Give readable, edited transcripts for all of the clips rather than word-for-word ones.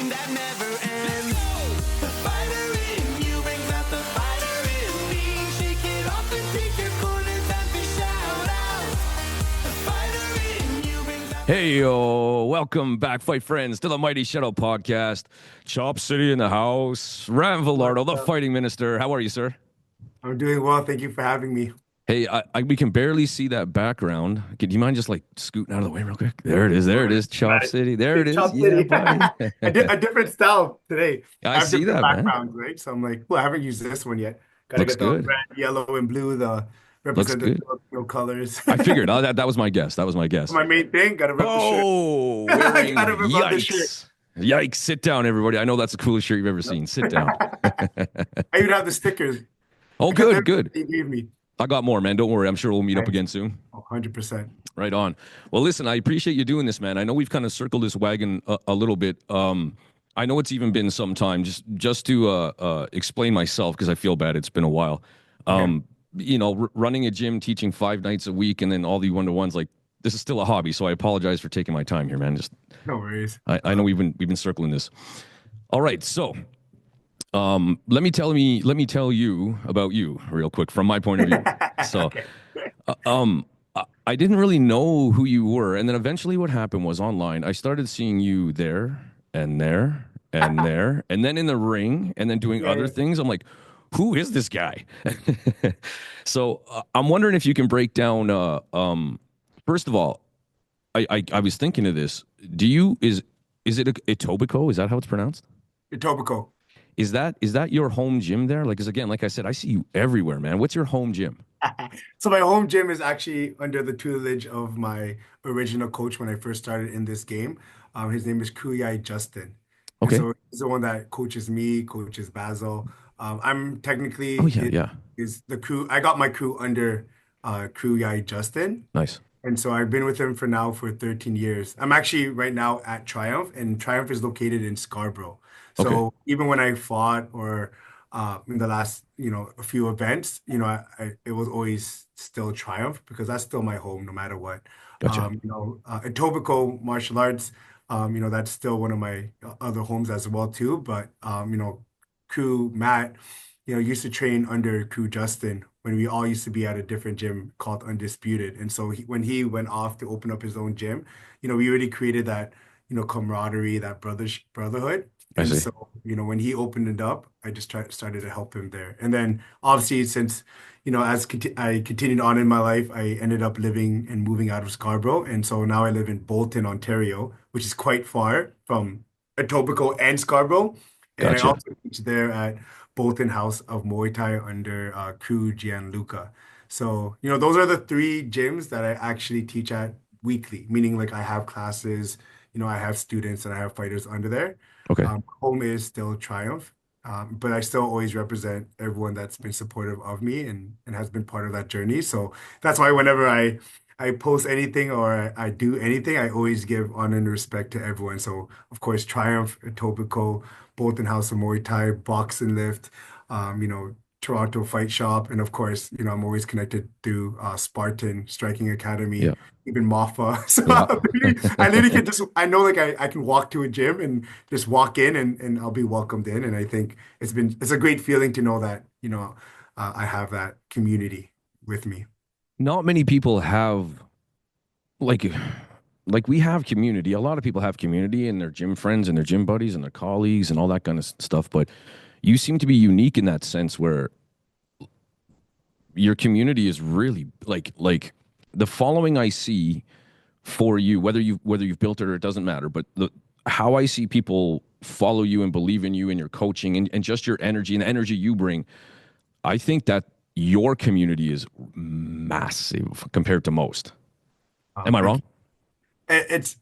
dream that never ends. The fighter in you brings out the fighter in me. Shake it off and take your corner, time for shout out. The fighter in you brings out. Hey, yo, welcome back, fight friends, to the Mighty Shadow Podcast. Chop City in the house. Ram Villardo, the Fighting Minister. How are you, sir? I'm doing well. Thank you for having me. Hey, we can barely see that background. Do you mind just like scooting out of the way real quick? There it is. There it is. Chop City. There it is. Chop Yeah, City. buddy. I did a different style today. I have see different that, man. backgrounds, right? So I'm like, well, I haven't used this one yet. Got to Looks get the good. red, yellow, and blue, the Looks representative good. Filipino colors. I figured. That was my guess. That was my guess. My main thing, got to rep Oh, the shirt. wearing Gotta rip out the shirt. yikes. Yikes. Sit down, everybody. I know that's the coolest shirt you've ever seen. Sit down. I even have the stickers. Oh, good, good. They gave me. I got more, man. Don't worry. I'm sure we'll meet up again soon. Oh, 100%. Right on. Well, listen, I appreciate you doing this, man. I know we've kind of circled this wagon a little bit. I know it's even been some time. Just to explain myself, because I feel bad. It's been a while. You know, running a gym, teaching 5 nights a week, and then all the one-to-ones, like, this is still a hobby. So I apologize for taking my time here, man. No worries. I know we've been circling this. All right, so let me tell you about you real quick from my point of view. So, I didn't really know who you were, and then eventually, what happened was online. I started seeing you there and there and there, and then in the ring, and then doing other things. I'm like, who is this guy? So I'm wondering if you can break down. First of all, I was thinking of this. Is it Etobicoke? Is that how it's pronounced? Etobicoke. Is that your home gym there? Like, 'cause again, like I said, I see you everywhere, man. What's your home gym? So my home gym is actually under the tutelage of my original coach when I first started in this game. His name is Kuyai Justin. And Okay. so he's the one that coaches me, coaches Basil. I'm technically Oh yeah. is the crew. I got my crew under Kuyai Justin. Nice. And so I've been with him for 13 years. I'm actually right now at Triumph, and Triumph is located in Scarborough. Okay. So even when I fought or in the last, a few events, it was always still Triumph because that's still my home no matter what. Gotcha. Etobicoke Martial Arts, that's still one of my other homes as well too. But crew Matt, used to train under crew Justin when we all used to be at a different gym called Undisputed. And so when he went off to open up his own gym, we already created that, camaraderie, that brotherhood. I And see. so, when he opened it up, I just started to help him there. And then obviously since, I continued on in my life, I ended up living and moving out of Scarborough. And so now I live in Bolton, Ontario, which is quite far from Etobicoke and Scarborough. And I Gotcha. also teach there at Bolton House of Muay Thai under crew Gianluca. So, those are the 3 gyms that I actually teach at weekly, meaning like I have classes, I have students and I have fighters under there. Okay. Home is still Triumph, but I still always represent everyone that's been supportive of me and has been part of that journey. So that's why whenever I post anything or I do anything, I always give honor and respect to everyone. So of course, Triumph, Etobicoke, Bolton House of Muay Thai, Box and Lift, Toronto Fight Shop, and of course, I'm always connected to Spartan Striking Academy, Yeah. even Mofa. So Yeah. I literally can I know like I can walk to a gym and just walk in and I'll be welcomed in. And I think it's a great feeling to know that, I have that community with me. Not many people have like we have community. A lot of people have community and their gym friends and their gym buddies and their colleagues and all that kind of stuff. But you seem to be unique in that sense where your community is really like the following I see for you, whether you've built it or it doesn't matter, but how I see people follow you and believe in you and your coaching and just your energy and the energy you bring, I think that your community is massive compared to most. Am I wrong? It's,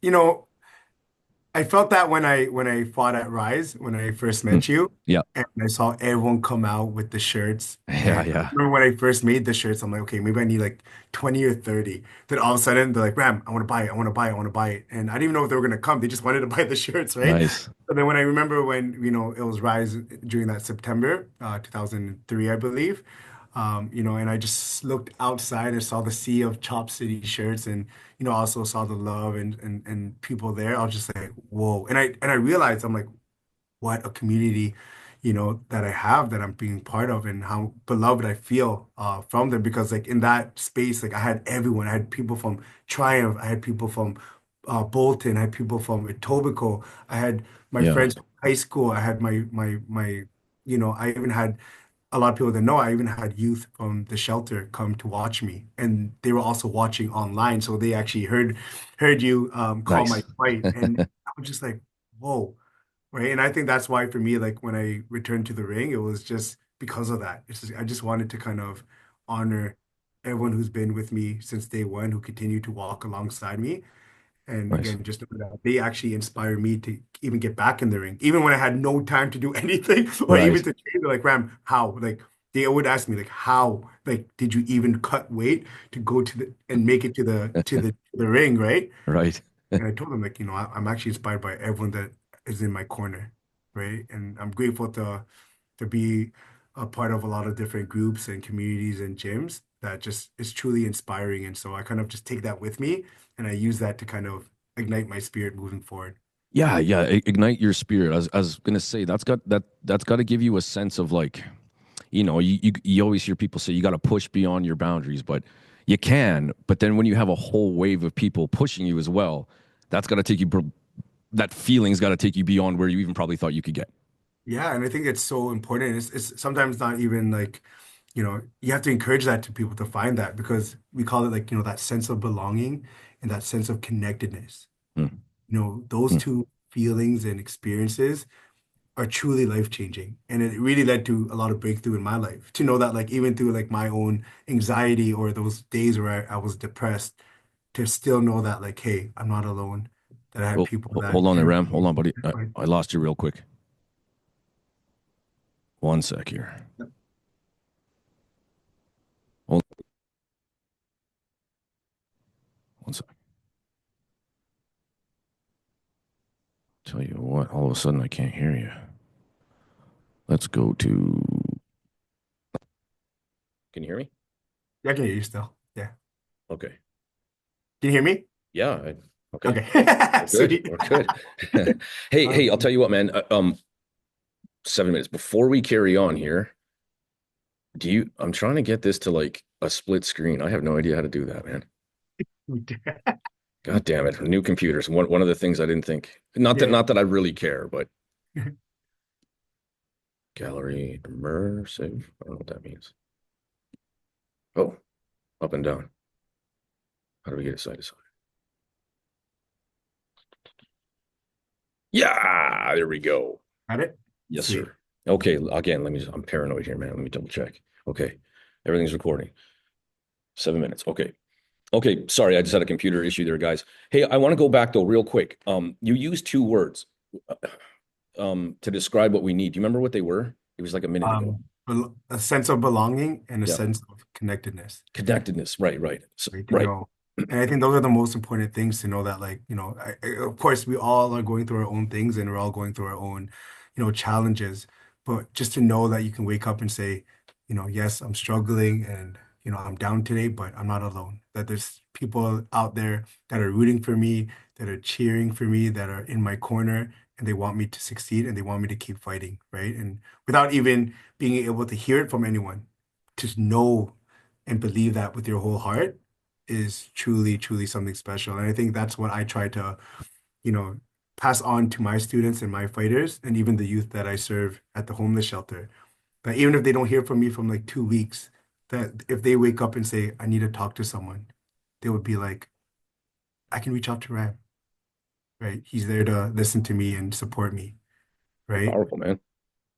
I felt that when I fought at Rise, when I first met you, Yeah. and I saw everyone come out with the shirts. Yeah, And I yeah. remember when I first made the shirts, I'm like, okay, maybe I need like 20 or 30. Then all of a sudden they're like, Ram, I want to buy it, I want to buy it, I want to buy it. And I didn't even know if they were gonna come. They just wanted to buy the shirts, right? Nice. So then when I remember when, it was Rise during that September, 2003, I believe. And I just looked outside and saw the sea of Chop City shirts and, also saw the love and people there. I was just like, whoa. And I realized, I'm like, what a community, that I have, that I'm being part of, and how beloved I feel from them. Because like in that space, like I had everyone. I had people from Triumph. I had people from Bolton. I had people from Etobicoke. I had my Yeah. friends from high school. I had I even had a lot of people that know I even had youth from the shelter come to watch me, and they were also watching online, so they actually heard you call my Nice. fight, and I was just like, whoa, right? And I think that's why for me, like when I returned to the ring, it was just because of that. I just wanted to kind of honor everyone who's been with me since day one, who continued to walk alongside me, and Nice. again, just know that they actually inspire me to even get back in the ring, even when I had no time to do anything or even Right. to train. They're like, Ram, how? Like they would ask me, like, how? Like, did you even cut weight to go to the and make it to the ring, right? Right. And I told them, like, I'm actually inspired by everyone that is in my corner, right? And I'm grateful to be a part of a lot of different groups and communities and gyms that just is truly inspiring. And so I kind of just take that with me and I use that to kind of ignite my spirit moving forward. Yeah, yeah. Ignite your spirit. I was gonna say that's got to give you a sense of like, you always hear people say you got to push beyond your boundaries, but you can. But then when you have a whole wave of people pushing you as well, that's got to take you. That feeling's got to take you beyond where you even probably thought you could get. Yeah, and I think it's so important. It's sometimes not even like, you have to encourage that to people to find that because we call it like, that sense of belonging and that sense of connectedness. Mm, Those mm. two feelings and experiences are truly life-changing. And it really led to a lot of breakthrough in my life. To know that like even through like my own anxiety or those days where I was depressed, to still know that like, hey, I'm not alone, that I have Oh, people that hold on there, care Ram. for Hold me. on, buddy. Right. I lost you real quick. One sec here. Hold one sec. Tell you what, all of a sudden I can't hear you. Let's go to. Can you hear me? Yeah, I can hear you still. Yeah. Okay. Can you hear me? Yeah. Okay. Okay. We're good. Sweet. We're good. Hey, I'll tell you what, man. 7 minutes before we carry on here. I'm trying to get this to like a split screen. I have no idea how to do that, man. God damn it. New computers. One of the things I didn't think. Yeah. Not that I really care, but gallery immersive. I don't know what that means. Oh, up and down. How do we get it side to side? Yeah, there we go. Got it? Yes, Sweet. sir. Okay, again, I'm paranoid here, man. Let me double check. Okay. Everything's recording. 7 minutes. Okay. Okay, sorry, I just had a computer issue there, guys. Hey, I want to go back though, real quick. You used two words to describe what we need. Do you remember what they were? It was like a minute ago. A sense of belonging and a Yeah. sense of connectedness. Connectedness. Right, right. So, Right, to right. know. And I think those are the most important things to know that, like, of course, we all are going through our own things and we're all going through our own, challenges. But just to know that you can wake up and say, yes, I'm struggling and, I'm down today, but I'm not alone. That there's people out there that are rooting for me, that are cheering for me, that are in my corner, and they want me to succeed and they want me to keep fighting, right? And without even being able to hear it from anyone, just know and believe that with your whole heart is truly, truly something special. And I think that's what I try to, you know, pass on to my students and my fighters and even the youth that I serve at the homeless shelter. That even if they don't hear from me from like 2 weeks, that if they wake up and say, I need to talk to someone, they would be like, I can reach out to Ram, right? He's there to listen to me and support me, right? Powerful, man.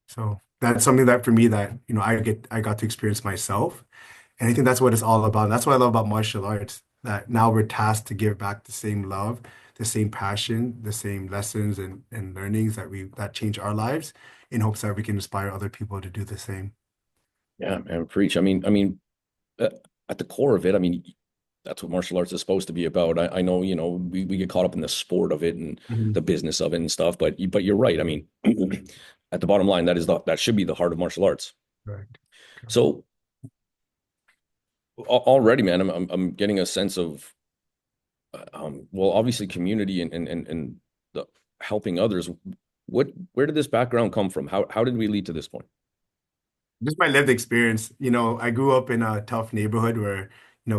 So that's something that for me that, I got to experience myself. And I think that's what it's all about. That's what I love about martial arts, that now we're tasked to give back the same love, the same passion, the same lessons and learnings that change our lives in hopes that we can inspire other people to do the same. Yeah, man, preach. Uh, at the core of it, that's what martial arts is supposed to be about. I know, we get caught up in the sport of it and Mhm. the business of it and stuff, but you're right. At the bottom line, that should be the heart of martial arts. Correct. Correct. So already, man, I'm getting a sense of, well, obviously community and the helping others. where did this background come from? How did we lead to this point? Just my lived experience. I grew up in a tough neighborhood where,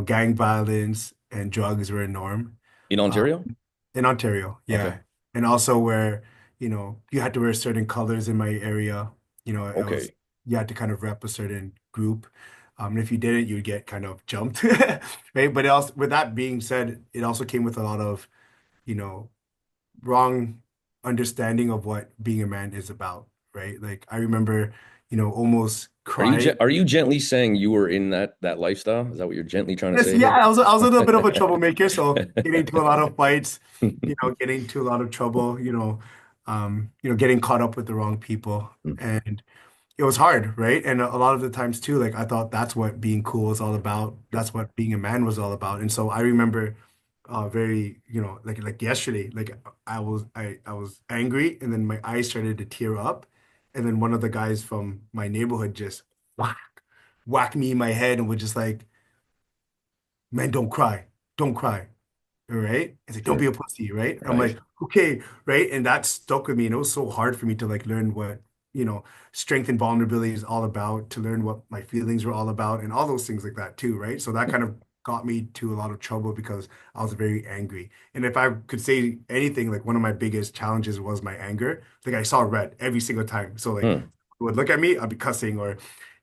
gang violence and drugs were a norm. In Uh, Ontario? in Ontario, Okay. yeah. And also where, you had to wear certain colors in my area. It was Okay. you had to kind of rep a certain group. And if you didn't, you would get kind of jumped, right? But it also, with that being said, it also came with a lot of, you know, wrong understanding of what being a man is about, right? Like I remember, almost crying. Are you gently saying you were in that lifestyle? Is that what you're gently trying to Yes, say yeah, here? I was a little bit of a troublemaker, so getting into a lot of fights, getting into a lot of trouble, getting caught up with the wrong people. And it was hard, right? And a lot of the times too, like I thought that's what being cool was all about. That's what being a man was all about. And so I remember very, like yesterday, like I was angry and then my eyes started to tear up. And then one of the guys from my neighborhood just whack me in my head and was just like, man, don't cry. Don't cry. Right? It's like, don't be Sure. a pussy, right? I'm Right. like, okay, right? And that stuck with me. And it was so hard for me to like learn what, you know, strength and vulnerability is all about, to learn what my feelings were all about, and all those things like that too, right? So that kind of got me to a lot of trouble because I was very angry. And if I could say anything, like one of my biggest challenges was my anger. Like I saw red every single time. So like Hmm. would look at me, I'd be cussing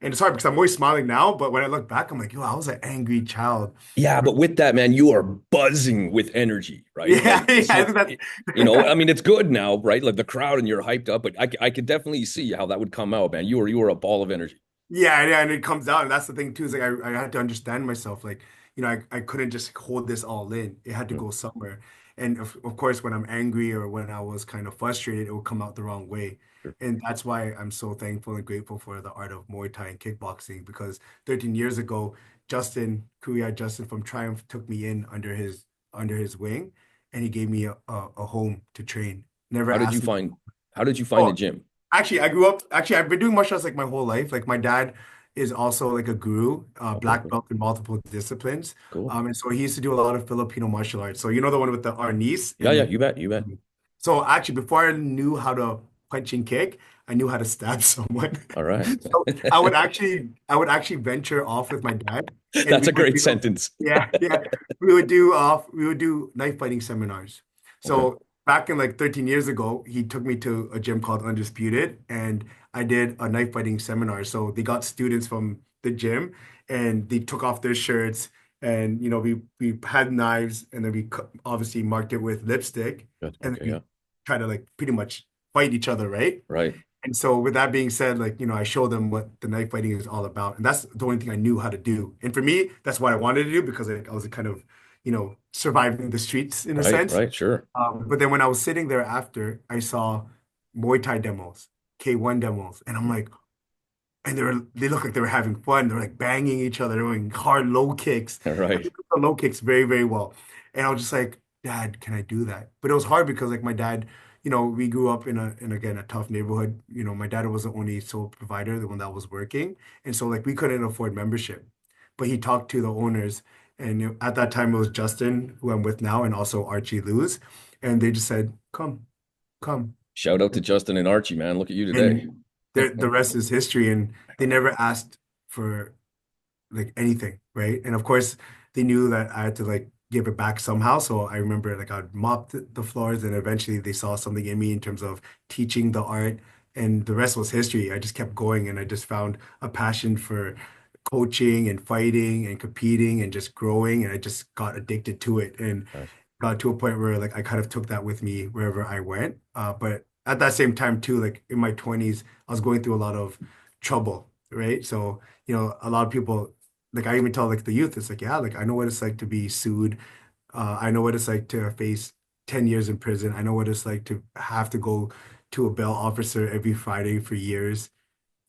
and it's hard because I'm always smiling now, but when I look back, I'm like, yo, I was an angry child. Yeah, but with that, man, you are buzzing with energy, right? Yeah, Like, yeah, I so, think that's I mean, it's good now, right? Like the crowd and you're hyped up, but I could definitely see how that would come out, man. You were a ball of energy. yeah, yeah, and it comes out, and that's the thing too. Is like I had to understand myself. Like, I couldn't just hold this all in. It had to Hmm. go somewhere. And of course, when I'm angry or when I was kind of frustrated, it would come out the wrong way. Sure. And that's why I'm so thankful and grateful for the art of Muay Thai and kickboxing, because 13 years ago, Justin from Triumph took me in under his wing, and he gave me a home to train. Never How did you asked me. find how did you find the Oh, gym? actually, I've been doing martial arts like my whole life. Like my dad is also like a guru, Okay, black okay. belt in multiple disciplines. Cool. And so he used to do a lot of Filipino martial arts. So you know the one with the arnis Yeah, and yeah, then you bet, you bet. so actually before I knew how to punch and kick, I knew how to stab someone. All right. So I would actually venture off with my dad and That's we a would great do sentence. yeah, yeah. We would do knife fighting seminars. Okay. So back in like 13 years ago, he took me to a gym called Undisputed, and I did a knife fighting seminar. So they got students from the gym, and they took off their shirts, and we had knives, and then obviously marked it with lipstick, Good. and then Okay, yeah. we try to like pretty much fight each other, right? Right. And so with that being said, like, I showed them what the knife fighting is all about. And that's the only thing I knew how to do. And for me, that's what I wanted to do because I was kind of, surviving the streets in a Right, sense. right, sure. But then when I was sitting there after, I saw Muay Thai demos, K1 demos, and I'm like, and they look like they were having fun. They're like banging each other, doing hard low kicks. And they Right. do the low kicks very, very well. And I was just like, Dad, can I do that? But it was hard because like my dad, we grew up in again a tough neighborhood. My dad was the only sole provider, the one that was working. And so like we couldn't afford membership. But he talked to the owners. And at that time it was Justin, who I'm with now, and also Archie Luz. And they just said, come, come. Shout out to Justin and Archie, man. Look at you today. And the rest is history. And they never asked for like anything, right? And of course, they knew that I had to like give it back somehow. So I remember like I'd mop the floors, and eventually they saw something in me in terms of teaching the art, and the rest was history. I just kept going, and I just found a passion for coaching and fighting and competing and just growing, and I just got addicted to it. And Nice. got to a point where like I kind of took that with me wherever I went. But at that same time too, like in my 20s, I was going through a lot of trouble, right? So, a lot of people, like I even tell like the youth, it's like, yeah, like I know what it's like to be sued. I know what it's like to face 10 years in prison. I know what it's like to have to go to a bail officer every Friday for years.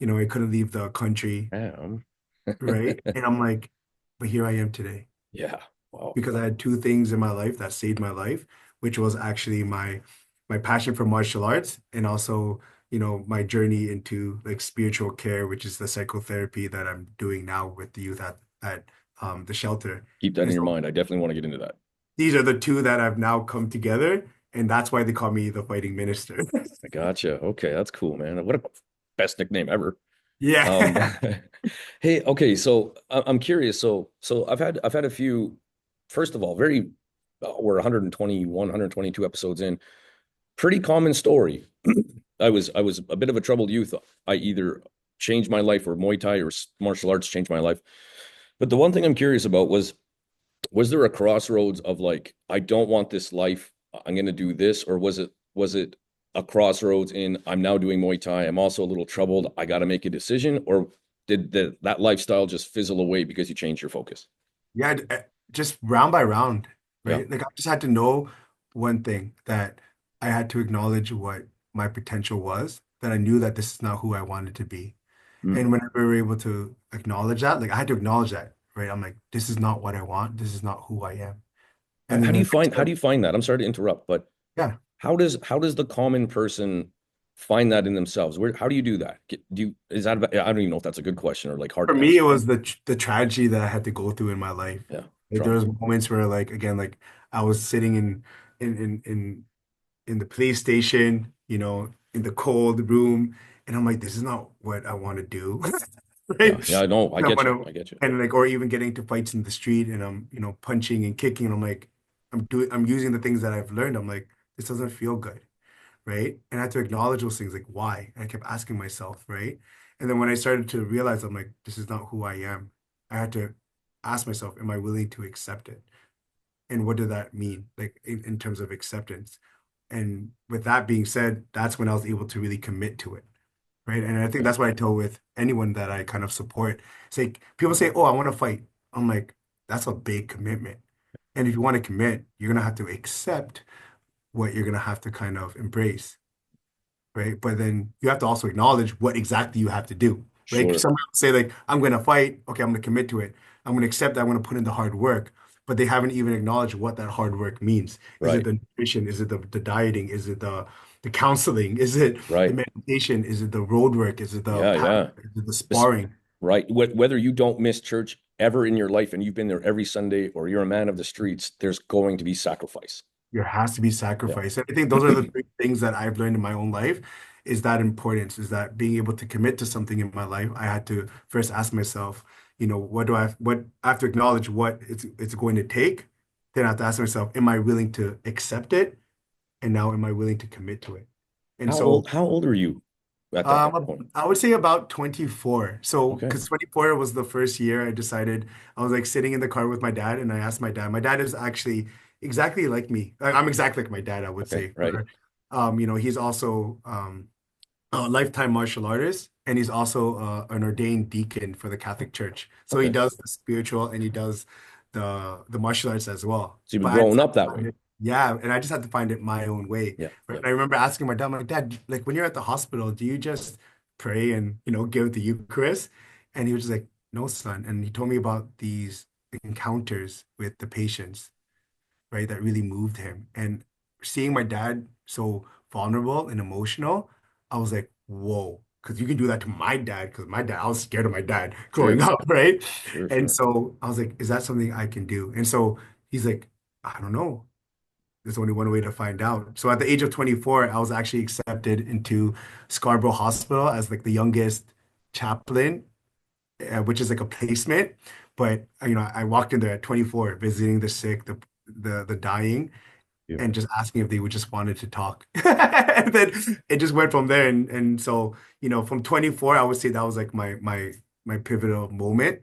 I couldn't leave the country, Damn. right? And I'm like, but here I am today Yeah. Wow. because I had two things in my life that saved my life, which was actually my passion for martial arts, and also, my journey into like spiritual care, which is the psychotherapy that I'm doing now with the youth at the shelter. Keep that in And your so mind. I definitely want to get into that. these are the two that have now come together, and that's why they call me the fighting minister. I gotcha. Okay, that's cool, man. What a best nickname ever. Um, Yeah. hey, okay, so I'm curious. So I've had a few. First of all, very we're 121, 122 episodes in. Pretty common story. I was a bit of a troubled youth. I either changed my life or Muay Thai or martial arts changed my life. But the one thing I'm curious about was there a crossroads of like, I don't want this life, I'm going to do this, or was it a crossroads in I'm now doing Muay Thai, I'm also a little troubled, I got to make a decision, or did that lifestyle just fizzle away because you changed your focus? Yeah, just round by round, Yeah. right? Like I just had to know one thing that I had to acknowledge what my potential was, that I knew that this is not who I wanted to be. Mm. And whenever we were able to acknowledge that, like I had to acknowledge that, right? I'm like, this is not what I want. This is not who I am. And How then do the you next find how step, do you find that? I'm sorry to interrupt, but yeah. how does the common person find that in themselves? Where how do you do that? Do you is that about, I don't even know if that's a good question or like hard For to me, it answer. was the tragedy that I had to go through in my life. Yeah, Like, there trauma. was moments where, like, again, like I was sitting in the police station, in the cold room, and I'm like, this is not what I want to do, right? Yeah, yeah, I know. I And I'm get you. gonna I get you. and like, or even getting to fights in the street, and I'm, punching and kicking, and I'm like, I'm using the things that I've learned. I'm like, this doesn't feel good, right? And I had to acknowledge those things, like why? And I kept asking myself, right? And then when I started to realize, I'm like, this is not who I am. I had to ask myself, am I willing to accept it? And what did that mean, like in terms of acceptance? And with that being said, that's when I was able to really commit to it, right? And I think Okay. that's what I tell with anyone that I kind of support. It's like people say, "Oh, I want to fight." I'm like, that's a big commitment. And if you want to commit, you're gonna have to accept what you're gonna have to kind of embrace, right? But then you have to also acknowledge what exactly you have to do, right? Sure. Some people say like, I'm going to fight. Okay, I'm going to commit to it. I'm going to accept that I'm going to put in the hard work, but they haven't even acknowledged what that hard work means. Is it Right. the nutrition? Is it the dieting? Is it the counseling? Is it the Right. meditation? Is it the road work? Is it the Yeah, paddle? yeah. Is it the This, sparring? right. Whether you don't miss church ever in your life and you've been there every Sunday or you're a man of the streets, there's going to be sacrifice. There has to be Yeah. sacrifice. And I think those are the three things that I've learned in my own life is that importance, is that being able to commit to something in my life, I had to first ask myself, what I have to acknowledge what it's going to take. Then I have to ask myself, am I willing to accept it? And now am I willing to commit to it? And so How old are you at that point? I would say about 24. So, Okay. because 24 was the first year I decided, I was like sitting in the car with my dad, and I asked my dad. My dad is actually exactly like me. I'm exactly like my dad, I would Okay. say. Right. He's also a lifetime martial artist, and he's also an ordained deacon for the Catholic Church. So he Okay. does the spiritual and he does the martial arts as well. So you've been But I just growing had up to that find way. it, yeah, and I just had to find it my own way. Yeah. Right? Yeah. And I remember asking my dad, I'm like, Dad, like when you're at the hospital, do you just pray and give the Eucharist? And he was just like, no, son. And he told me about these encounters with the patients, right, that really moved him. And seeing my dad so vulnerable and emotional, I was like, whoa, because you can do that to my dad, because my dad, I was scared of my dad growing Sure. up, right? Sure. And Sure. so I was like, is that something I can do? And so he's like, I don't know. There's only one way to find out. So at the age of 24, I was actually accepted into Scarborough Hospital as like the youngest chaplain, which is like a placement. But I walked in there at 24, visiting the sick, the dying, and Beautiful. just asking if they would just wanted to talk. And then it just went from there. And so, from 24, I would say that was like my pivotal moment.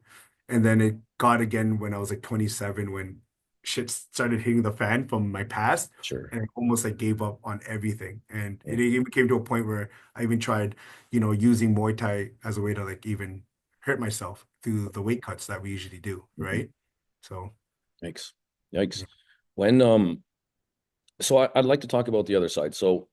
And then it got again when I was like 27, when shit started hitting the fan from my past. Sure. And I almost like gave up on everything. And Yeah. it even came to a point where I even tried, using Muay Thai as a way to like even hurt myself through the weight cuts that we usually do, Mhm. right? So Yikes. Yikes. When so I'd like to talk about the other side. So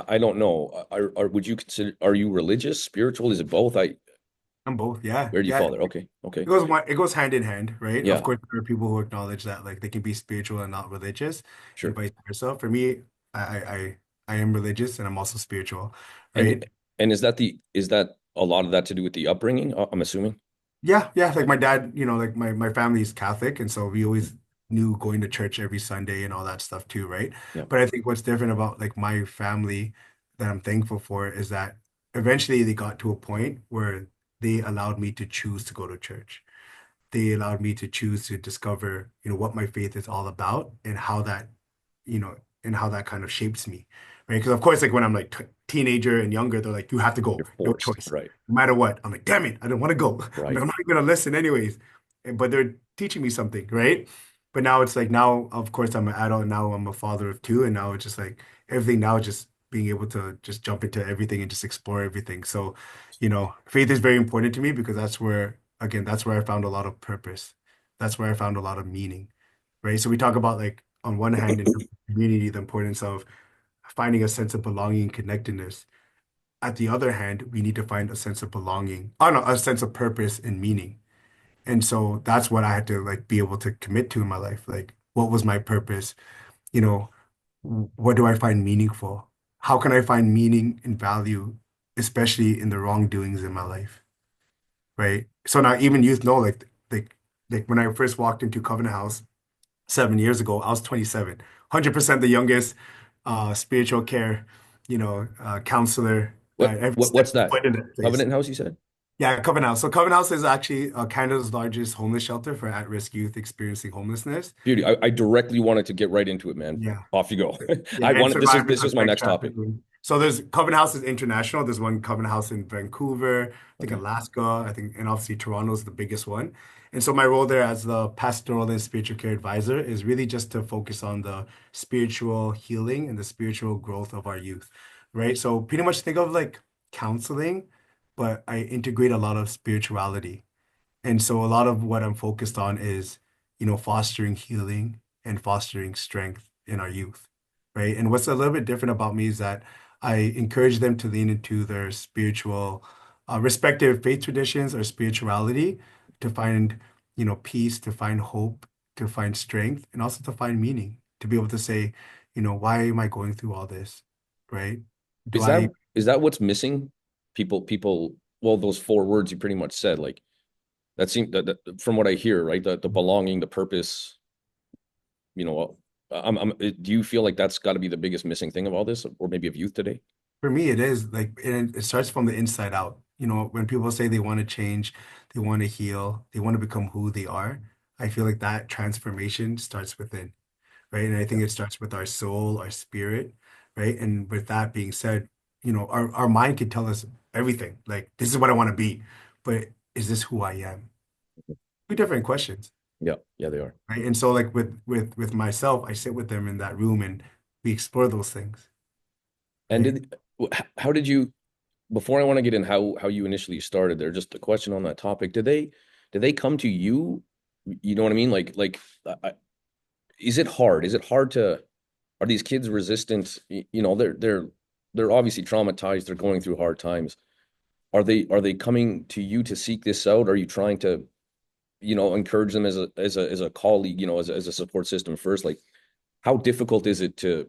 I don't know. Would you consider, are you religious, spiritual? Is it both? I'm both. Yeah. Where do you Yeah. fall there? Okay. Okay. It goes hand in hand, right? Of Yeah, course, there are people who acknowledge that like they can be spiritual and not religious, and sure. vice versa. For me, I I I, I am religious and I'm also spiritual, And right? is that a lot of that to do with the upbringing? I'm assuming. Yeah, yeah. Like my dad, like my family is Catholic, and so we always knew going to church every Sunday and all that stuff too, right? Yeah. But I think what's different about like my family that I'm thankful for is that eventually they got to a point where they allowed me to choose to go to church. They allowed me to choose to discover, what my faith is all about and how that, you know, and how that kind of shapes me, right? Because of course, like when I'm like t teenager and younger, they're like, you have to go, You're no forced. choice, Right. no matter what. I'm like, damn it, I don't want to go. I'm Right. not even gonna listen anyways. But they're teaching me something, right? But now it's like now, of course, I'm an adult and now I'm a father of two, and now it's just like everything now just being able to just jump into everything and just explore everything. So, faith is very important to me because that's where, again, that's where I found a lot of purpose. That's where I found a lot of meaning, right? So we talk about like on one hand in community, the importance of finding a sense of belonging and connectedness. At the other hand, we need to find a sense of belonging, oh no, a sense of purpose and meaning. And so that's what I had to like be able to commit to in my life. Like, what was my purpose? You know, what do I find meaningful? How can I find meaning and value, especially in the wrongdoings in my life, right? So now even youth know, like when I first walked into Covenant House 7 years ago, I was 27, 100% the youngest spiritual care, counselor that ever What's stepped that? foot in that place. Covenant House, you said? Yeah, Covenant House. So Covenant House is actually Canada's largest homeless shelter for at-risk youth experiencing homelessness. Beauty. I directly wanted to get right into it, man. Yeah. Off you go. Yeah, I and wanted this is survivors this of was my sex next topic. trafficking. So there's Covenant House is international. There's one Covenant House in Vancouver, I think Okay. Alaska, I think, and obviously Toronto is the biggest one. And so my role there as the pastoral and spiritual care advisor is really just to focus on the spiritual healing and the spiritual growth of our youth, right? So pretty much think of like counseling, but I integrate a lot of spirituality. And so a lot of what I'm focused on is, fostering healing and fostering strength in our youth, right? And what's a little bit different about me is that I encourage them to lean into their spiritual, respective faith traditions or spirituality to find, peace, to find hope, to find strength, and also to find meaning, to be able to say, why am I going through all this, right? Do Is that I is that what's missing? People, well, those four words you pretty much said, like that seemed from what I hear, right? The belonging, the purpose, you know, do you feel like that's got to be the biggest missing thing of all this, or maybe of youth today? For me, it is like, and it starts from the inside out. When people say they want to change, they want to heal, they want to become who they are, I feel like that transformation starts within, right? And I think Yeah. it starts with our soul, our spirit, right? And with that being said, our mind can tell us everything. Like, this is what I want to be, but is this who I am? Two different questions, Yeah, yeah, they are. right? And so, like with myself, I sit with them in that room and we explore those things, And right? how did you, before I want to get in how you initially started there, just a question on that topic. Did they come to you? You know what I mean? Is it hard? Is it hard to, are these kids resistant? They're obviously traumatized. They're going through hard times. Are they coming to you to seek this out? Are you trying to, encourage them as a colleague, as a support system first? Like, how difficult is it to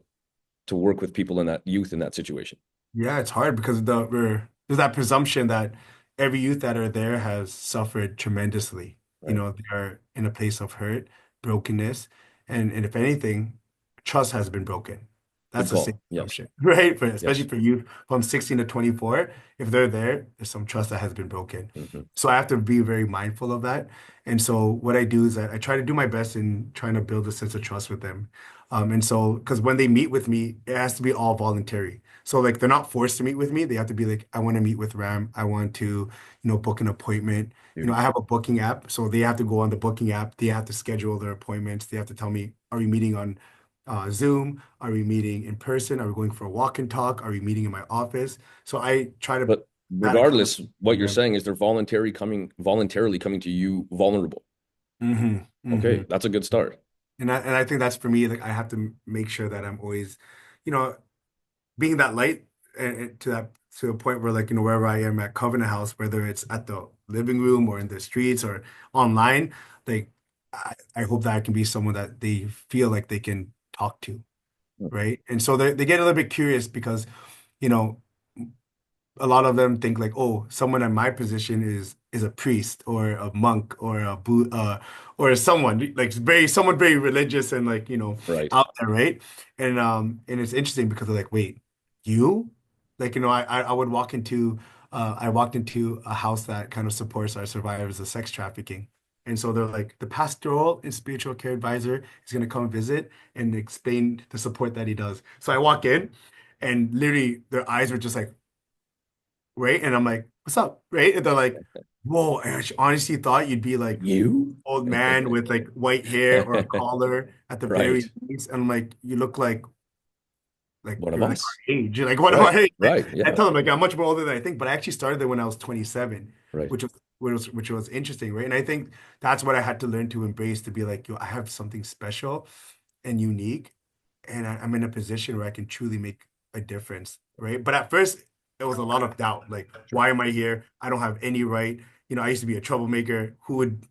work with people in that youth in that situation? Yeah, it's hard because there's that presumption that every youth that are there has suffered tremendously. Right. They are in a place of hurt, brokenness, and if anything, trust has been broken. Good That's a safe call. Yes. assumption, right? But especially Yes. for youth from 16 to 24, if they're there, there's some trust that has been broken. Hmm. So I have to be very mindful of that. And so what I do is that I try to do my best in trying to build a sense of trust with them. And so, because when they meet with me, it has to be all voluntary. So like they're not forced to meet with me. They have to be like, I want to meet with Ram. I want to, book an appointment. Beauty. I have a booking app. So they have to go on the booking app. They have to schedule their appointments. They have to tell me, are we meeting on Zoom? Are we meeting in person? Are we going for a walk and talk? Are we meeting in my office? So I try to But that accountability regardless, what for you're them. saying is they're voluntarily coming to you vulnerable. Hmm. Okay, that's a good start. And I think that's for me, like I have to make sure that I'm always, you know, being that light and to a point where like wherever I am at Covenant House, whether it's at the living room or in the streets or online, like I hope that I can be someone that they feel like they can talk to, right? And so they get a little bit curious because you know a lot of them think like, oh, someone in my position is is a priest or a monk or or someone like someone very religious and like Right. out there, right? And it's interesting because they're like, wait, you? Like, I would walk into I walked into a house that kind of supports our survivors of sex trafficking. And so they're like, the pastoral and spiritual care advisor is going to come visit and explain the support that he does. So I walk in and literally their eyes were just like, right? And I'm like, what's up? Right? And they're like, whoa, I honestly thought you'd be like You? old man with like white hair or a collar at the very Right. least. And I'm like, you look like One of you're like us. our age. You're like, what am Right. I? Right. I Yeah. tell them like I'm much more older than I think, but I actually started there when I was 27, Right. which was interesting, right? And I think that's what I had to learn to embrace to be like, yo, I have something special and unique, and I'm in a position where I can truly make a difference, right? But at first, it was a lot of doubt, like, why am I here? I don't have any right. I used to be a troublemaker. Who would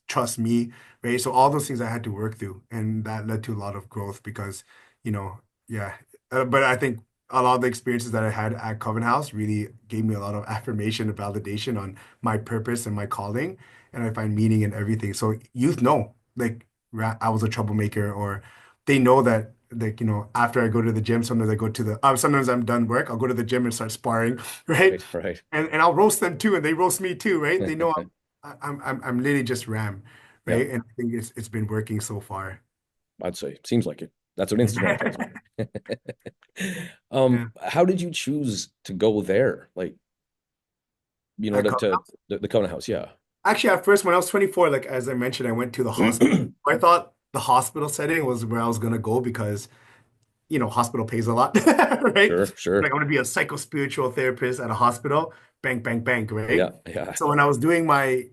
trust me, right? So all those things I had to work through, and that led to a lot of growth because, you know, yeah. But I think a lot of the experiences that I had at Coven House really gave me a lot of affirmation and validation on my purpose and my calling, and I find meaning in everything. So youth know, like, I was a troublemaker, or they know that, like, after I go to the gym, sometimes I go to the sometimes I'm done work, I'll go to the gym and start sparring, right? Right. Right. And I'll roast them too, and they roast me too, right? They know I'm literally just Ram, Yeah. right? And I think it's been working so far. I'd say. Seems like it. That's what Instagram tells me. Yeah. How did you choose to go there? Like, At to the Kona House. Yeah. Actually, at first, when I was 24, like as I mentioned, I went to the hospital. I thought the hospital setting was where I was gonna go because hospital pays a lot, right? Sure. Like Sure. I want to be a psycho-spiritual therapist at a hospital, bank, bank, bank, right? Yeah. Yeah. So when I was doing my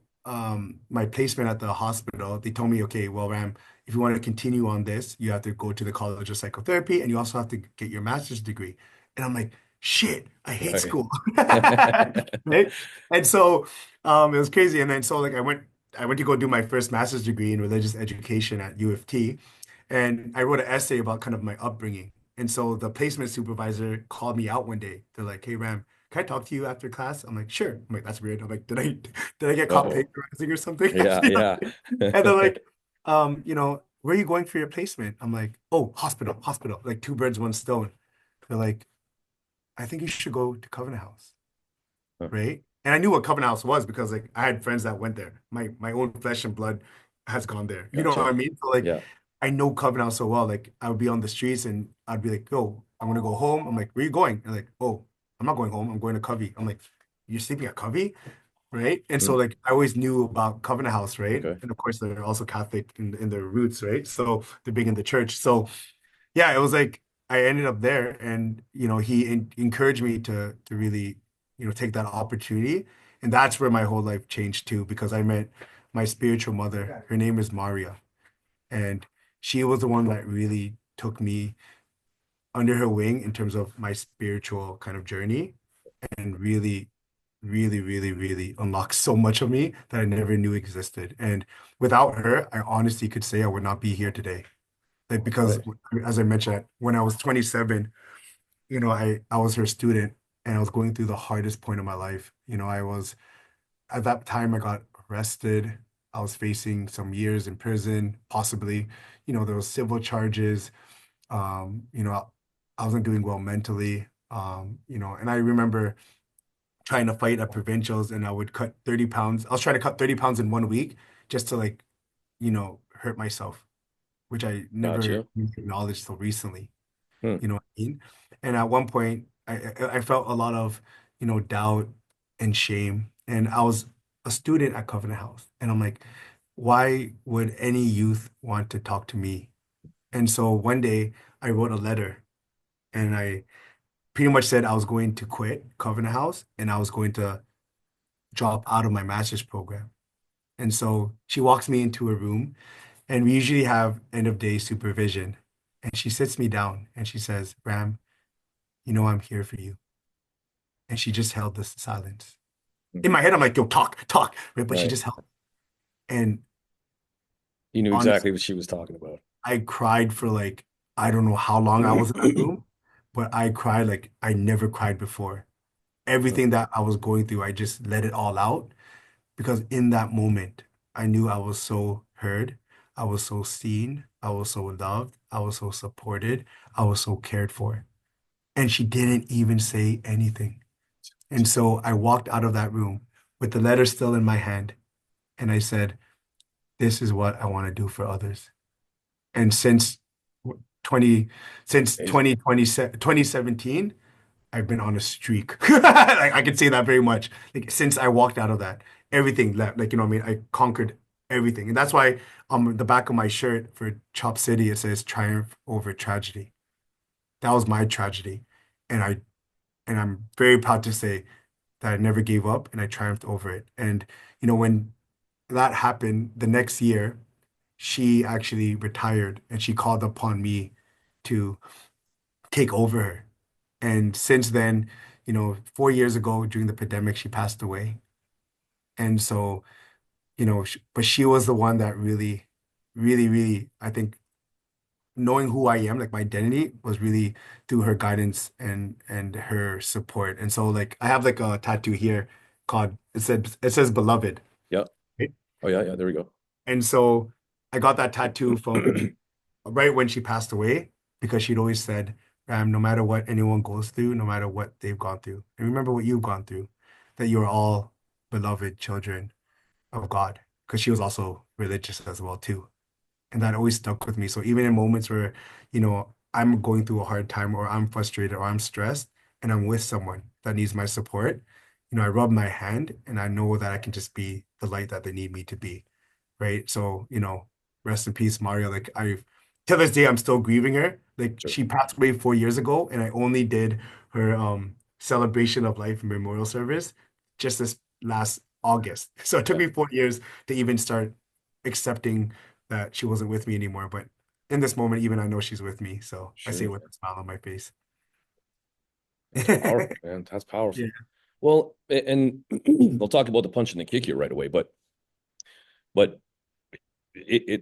placement at the hospital, they told me, okay, well, Ram, if you want to continue on this, you have to go to the College of Psychotherapy and you also have to get your master's degree. And I'm like, shit, I hate Right. school. Right? And so it was crazy. And then so like I went to go do my first master's degree in religious education at U of T. And I wrote an essay about kind of my upbringing. And so the placement supervisor called me out one day. They're like, "Hey Ram, can I talk to you after class?" I'm like, "Sure." I'm like, "That's weird." I'm like, did I get caught Uh-oh. plagiarizing or something?" Yeah. Yeah. And they're like, "Where are you going for your placement?" I'm like, "Oh, hospital, hospital." Like two birds, one stone. They're like, "I think you should go to Covenant House." Huh. Right? And I knew what Covenant House was because like I had friends that went there. My own flesh and blood has gone there. You know what I Gotcha. mean? So like Yeah. I know Covenant House so well. Like I would be on the streets and I'd be like, "Yo, I'm gonna go home." I'm like, "Where you going?" And like, "Oh, I'm not going home. I'm going to Covey." I'm like, "You're sleeping at Covey?" Right? And so Hmm. like I always knew about Covenant House, right? Okay. And of course they're also Catholic in their roots, right? So they're big in the church. So yeah, it was like I ended up there, and he encouraged me to really take that opportunity, and that's where my whole life changed too, because I met my spiritual mother. Her name is Maria, and she was the one that really took me under her wing in terms of my spiritual kind of journey, and really, really, really, really unlocked so much of me that I never knew existed. And without her, I honestly could say I would not be here today. Like because Right. as I mentioned, when I was 27, I was her student and I was going through the hardest point of my life. I was at that time I got arrested. I was facing some years in prison, possibly. There was civil charges. I wasn't doing well mentally. And I remember trying to fight at provincials and I would cut 30 pounds. I was trying to cut 30 pounds in 1 week just to like, hurt myself, which I never Gotcha. acknowledged till recently. Hmm. You know what I mean? And at one point, I felt a lot of, doubt and shame. And I was a student at Covenant House. And I'm like, why would any youth want to talk to me? And so one day I wrote a letter and I pretty much said I was going to quit Covenant House and I was going to drop out of my master's program. And so she walks me into a room and we usually have end of day supervision. And she sits me down and she says, Ram, I'm here for you. And she just held this silence. In my head, I'm like, yo, talk, talk. Right? But she Right. just held. And You knew honestly, exactly what she was talking about. I cried for like, I don't know how long I was in that room, but I cried like I never cried before. everything that I was going through, I just let it all out because in that moment, I knew I was so heard, I was so seen, I was so loved, I was so supported, I was so cared for. And she didn't even say anything. And so I walked out of that room with the letter still in my hand, and I said, "This is what I want to do for others." And 20, since Amazing. 2017, I've been on a streak. Like I can say that very much. Like since I walked out of that, everything left. Like, you know what I mean? I conquered everything. And that's why on the back of my shirt for Chop City, it says triumph over tragedy. That was my tragedy. And I'm very proud to say that I never gave up and I triumphed over it. And, you know, when that happened, the next year, she actually retired and she called upon me to take over her. And since then, you know, 4 years ago during the pandemic, she passed away. And so, you know, but she was the one that really, really, really, I think knowing who I am, like my identity was really through her guidance and her support. And so like I have like a tattoo here called it says beloved. Yeah. Right? Oh yeah, yeah. There we go. And so I got that tattoo from right when she passed away because she'd always said, no matter what anyone goes through, no matter what they've gone through, and remember what you've gone through, that you're all beloved children of God. Because she was also religious as well too. And that always stuck with me. So even in moments where, you know, I'm going through a hard time or I'm frustrated or I'm stressed and I'm with someone that needs my support, you know, I rub my hand and I know that I can just be the light that they need me to be, right? So, you know, rest in peace, Mario. Like I, to this day, I'm still grieving her. Like Sure. she passed away 4 years ago, and I only did her celebration of life and memorial service just this last August. So it took Yeah. me 4 years to even start accepting that she wasn't with me anymore. But in this moment, even I know she's with me. So I say Sure. it with a smile on my face. That's powerful, man. That's Yeah. powerful. Well, and we'll talk about the punch and the kick here right away, but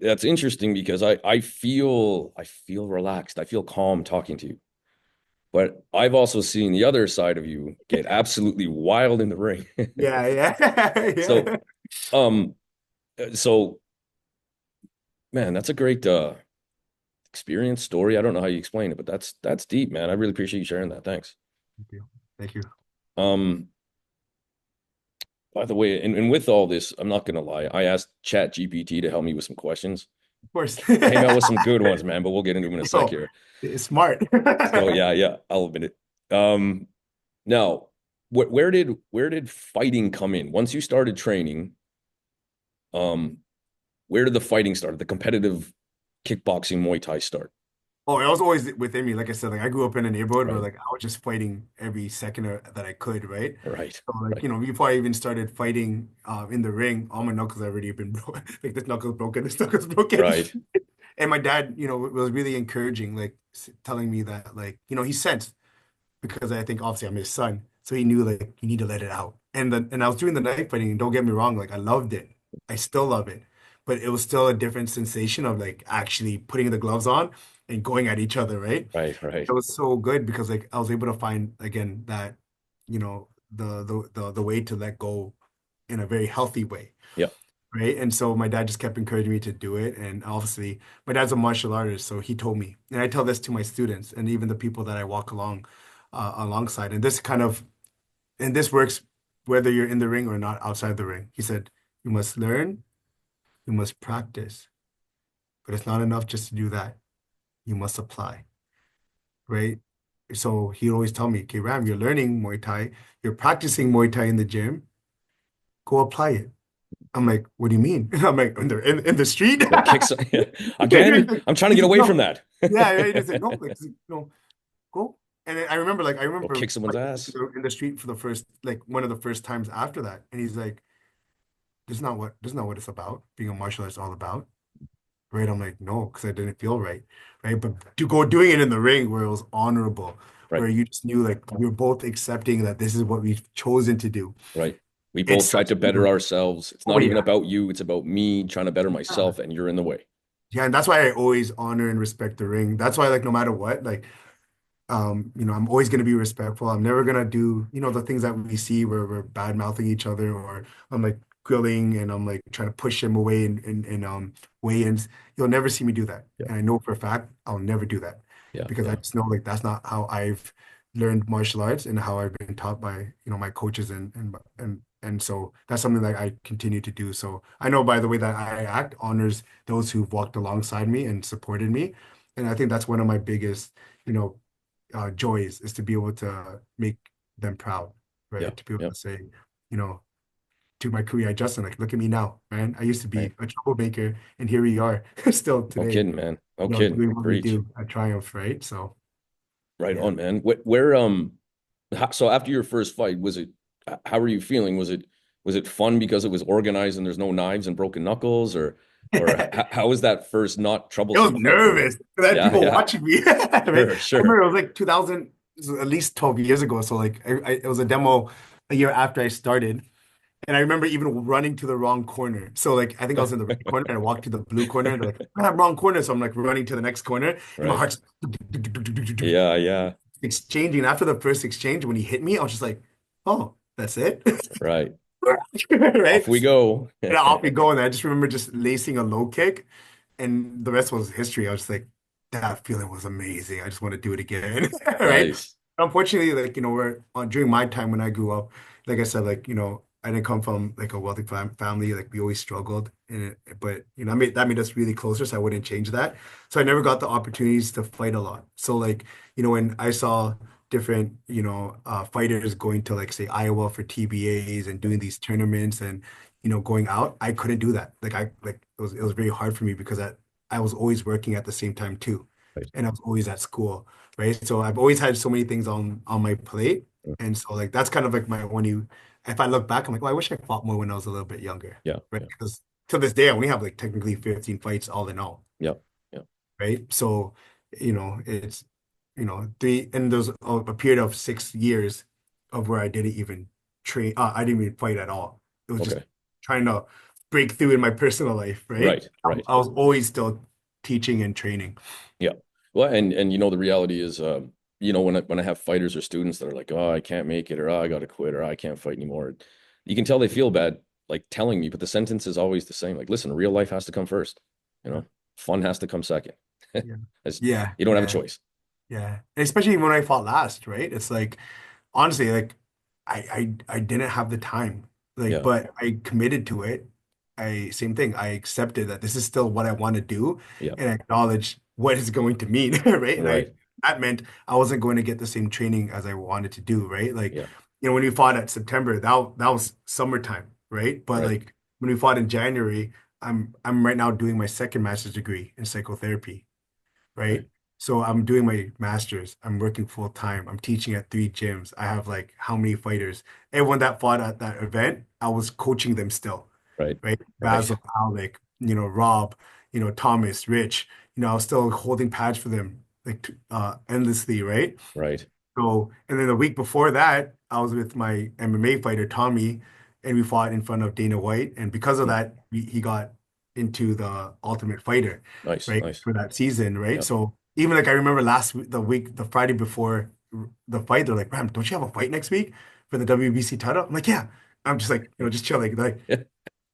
that's interesting because I feel relaxed. I feel calm talking to you. But I've also seen the other side of you get absolutely wild in the ring. Yeah, yeah, So, yeah. um, so man, that's a great experience story. I don't know how you explain it, but that's deep, man. I really appreciate you sharing that. Thanks. Thank you. Thank you. Um, by the way, and with all this, I'm not gonna lie. I asked Chat GPT to help me with some questions. Of course. Came out with some good ones, man, but we'll get into them in a sec Yo, here. it's smart. So yeah, yeah, I'll admit it. Now, where did fighting come in? Once you started training, um, where did the fighting start? The competitive kickboxing Muay Thai start, Oh, it was always within me. Like I said, like I grew up in a neighborhood where right? like I was just fighting every second that I could, right? Right, So like, right, you know, before I even started fighting in the ring, all my knuckles had already been broken. Like this knuckle's broken, this knuckle's broken. right, And my dad, you know, was really encouraging, like telling me that like, you know, he sensed because I think obviously I'm his son. So he knew like you need to let it out. And I was doing the knife fighting, and don't get me wrong, like I loved it. I still love it. But it was still a different sensation of like actually putting the gloves on and going at each other, right? right, It right. was so good because like I was able to find again that, you know, the way to let go in a very healthy way. Yeah, Right. And so my dad just kept encouraging me to do it. And obviously, my dad's a martial artist, so he told me, and I tell this to my students and even the people that I walk alongside. And this works whether you're in the ring or not outside the ring. He said, you must learn, you must practice, but it's not enough just to do that. You must apply. Right. So he'd always tell me, okay, Ram, you're learning Muay Thai, you're practicing Muay Thai in the gym, go apply it. I'm like, what do you mean? I'm like, in the street? go kick some Yeah, again. I'm trying to he get said, away from no. that. Yeah, yeah, he just said, no, like, no, go. And then I Go remember kick someone's fighting ass. in the street for the first, like one of the first times after that. And he's like, this is not what it's about. Being a martial artist is all about. Right. I'm like, no, because I didn't feel right. Right. But to go doing it in the ring where it was honorable, Right, where you just knew like you're both accepting that this is what we've chosen to do. right. We both It's tried such to a better ourselves. It's oh not even yeah. about you. It's about me trying to better myself, and you're in the way. Yeah, and that's why I always honor and respect the ring. That's why, like, no matter what, like, I'm always going to be respectful. I'm never going to do, the things that we see where we're bad mouthing each other, or I'm like grilling and I'm like trying to push him away in weigh-ins. You'll never see me do that. Yeah. And I know for a fact I'll never do that Yeah. because I Yeah. just know like that's not how I've learned martial arts and how I've been taught by, my coaches and so that's something that I continue to do. So I know by the way that I act honors those who've walked alongside me and supported me. And I think that's one of my biggest, you know, joys is to be able to make them proud, Yeah. right? To be able Yeah. to say, you know, to my career, Justin, like, look at me now, man. I used to be Right. a troublemaker, and here we are, still No today, kidding, man. No kidding. doing what we Preach. do at Triumph, right? So, Right yeah. on, man. Where so after your first fight, was it how were you feeling? Was it fun because it was organized and there's no knives and broken knuckles, or how was that first not I was troublesome fight for you? nervous because I had Yeah, people yeah. watching me, right? Sure, I sure. remember it was like 2000, it was at least 12 years ago. So like it was a demo a year after I started. And I remember even running to the wrong corner. So like I think I was in the red corner and I walked to the blue corner and they're like, "Ah, wrong corner." So I'm like running to the next corner and my Right. heart's Yeah, yeah. exchanging. And after the first exchange, when he hit me, I was just like, "Oh, that's it." Right. Right? Off we go. And off we go. And I just remember just lacing a low kick and the rest was history. I was just like, that feeling was amazing. I just want to do it again. Right? Nice. Unfortunately, like, we're during my time when I grew up, like I said, like, I didn't come from like a wealthy family. Like we always struggled in it, but that made us really closer. So I wouldn't change that. So I never got the opportunities to fight a lot. So like, when I saw different, fighters going to like say Iowa for TBAs and doing these tournaments and going out, I couldn't do that. Like it was very hard for me because I was always working at the same time too, Right. and I was always at school, right? So I've always had so many things on my plate, and so like that's kind of like my when you if I look back, I'm like, well, I wish I fought more when I was a little bit younger, Yeah, right? yeah, Because to this day, I only have like technically 15 fights all in all, yeah, yeah. right? So, it's, three, and there's a period of 6 years of where I didn't even train, I didn't even fight at all. It was just Okay. trying to break through in my personal life, right? Right, right. I was always still teaching and training. Yeah. Well, and the reality is, when I have fighters or students that are like, oh, I can't make it, or oh, I got to quit, or I can't fight anymore, you can tell they feel bad, like telling me, but the sentence is always the same. Like, listen, real life has to come first. You know, fun has to come second. Yeah. It's, Yeah. you don't have a Yeah. choice. Yeah. And especially when I fought last, right? It's like, honestly, like I didn't have the time. Like, Yeah, but I committed to it. Same thing. I accepted that this is still what I want to do yeah, and acknowledge what it's going to mean, right? And right. that meant I wasn't going to get the same training as I wanted to do, right? Like, Yeah, when we fought at September, that was summertime, right? But right, like when we fought in January, I'm right now doing my second master's degree in psychotherapy, right, right? So I'm doing my master's. I'm working full time. I'm teaching at 3 gyms. I have like how many fighters? Everyone that fought at that event, I was coaching them still, right, right? right, Basil, Alec, Rob, Thomas, Rich. I was still holding pads for them like endlessly, right? right, So, and then the week before that, I was with my MMA fighter, Tommy, and we fought in front of Dana White. And because of Mm. that, he got into the Ultimate Fighter, Nice, right, nice. for that season, right? Yeah, So, even like I remember last week, the Friday before the fight, they're like, "Ram, don't you have a fight next week for the WBC title?" I'm like, "Yeah." I'm just like, just chilling. Like,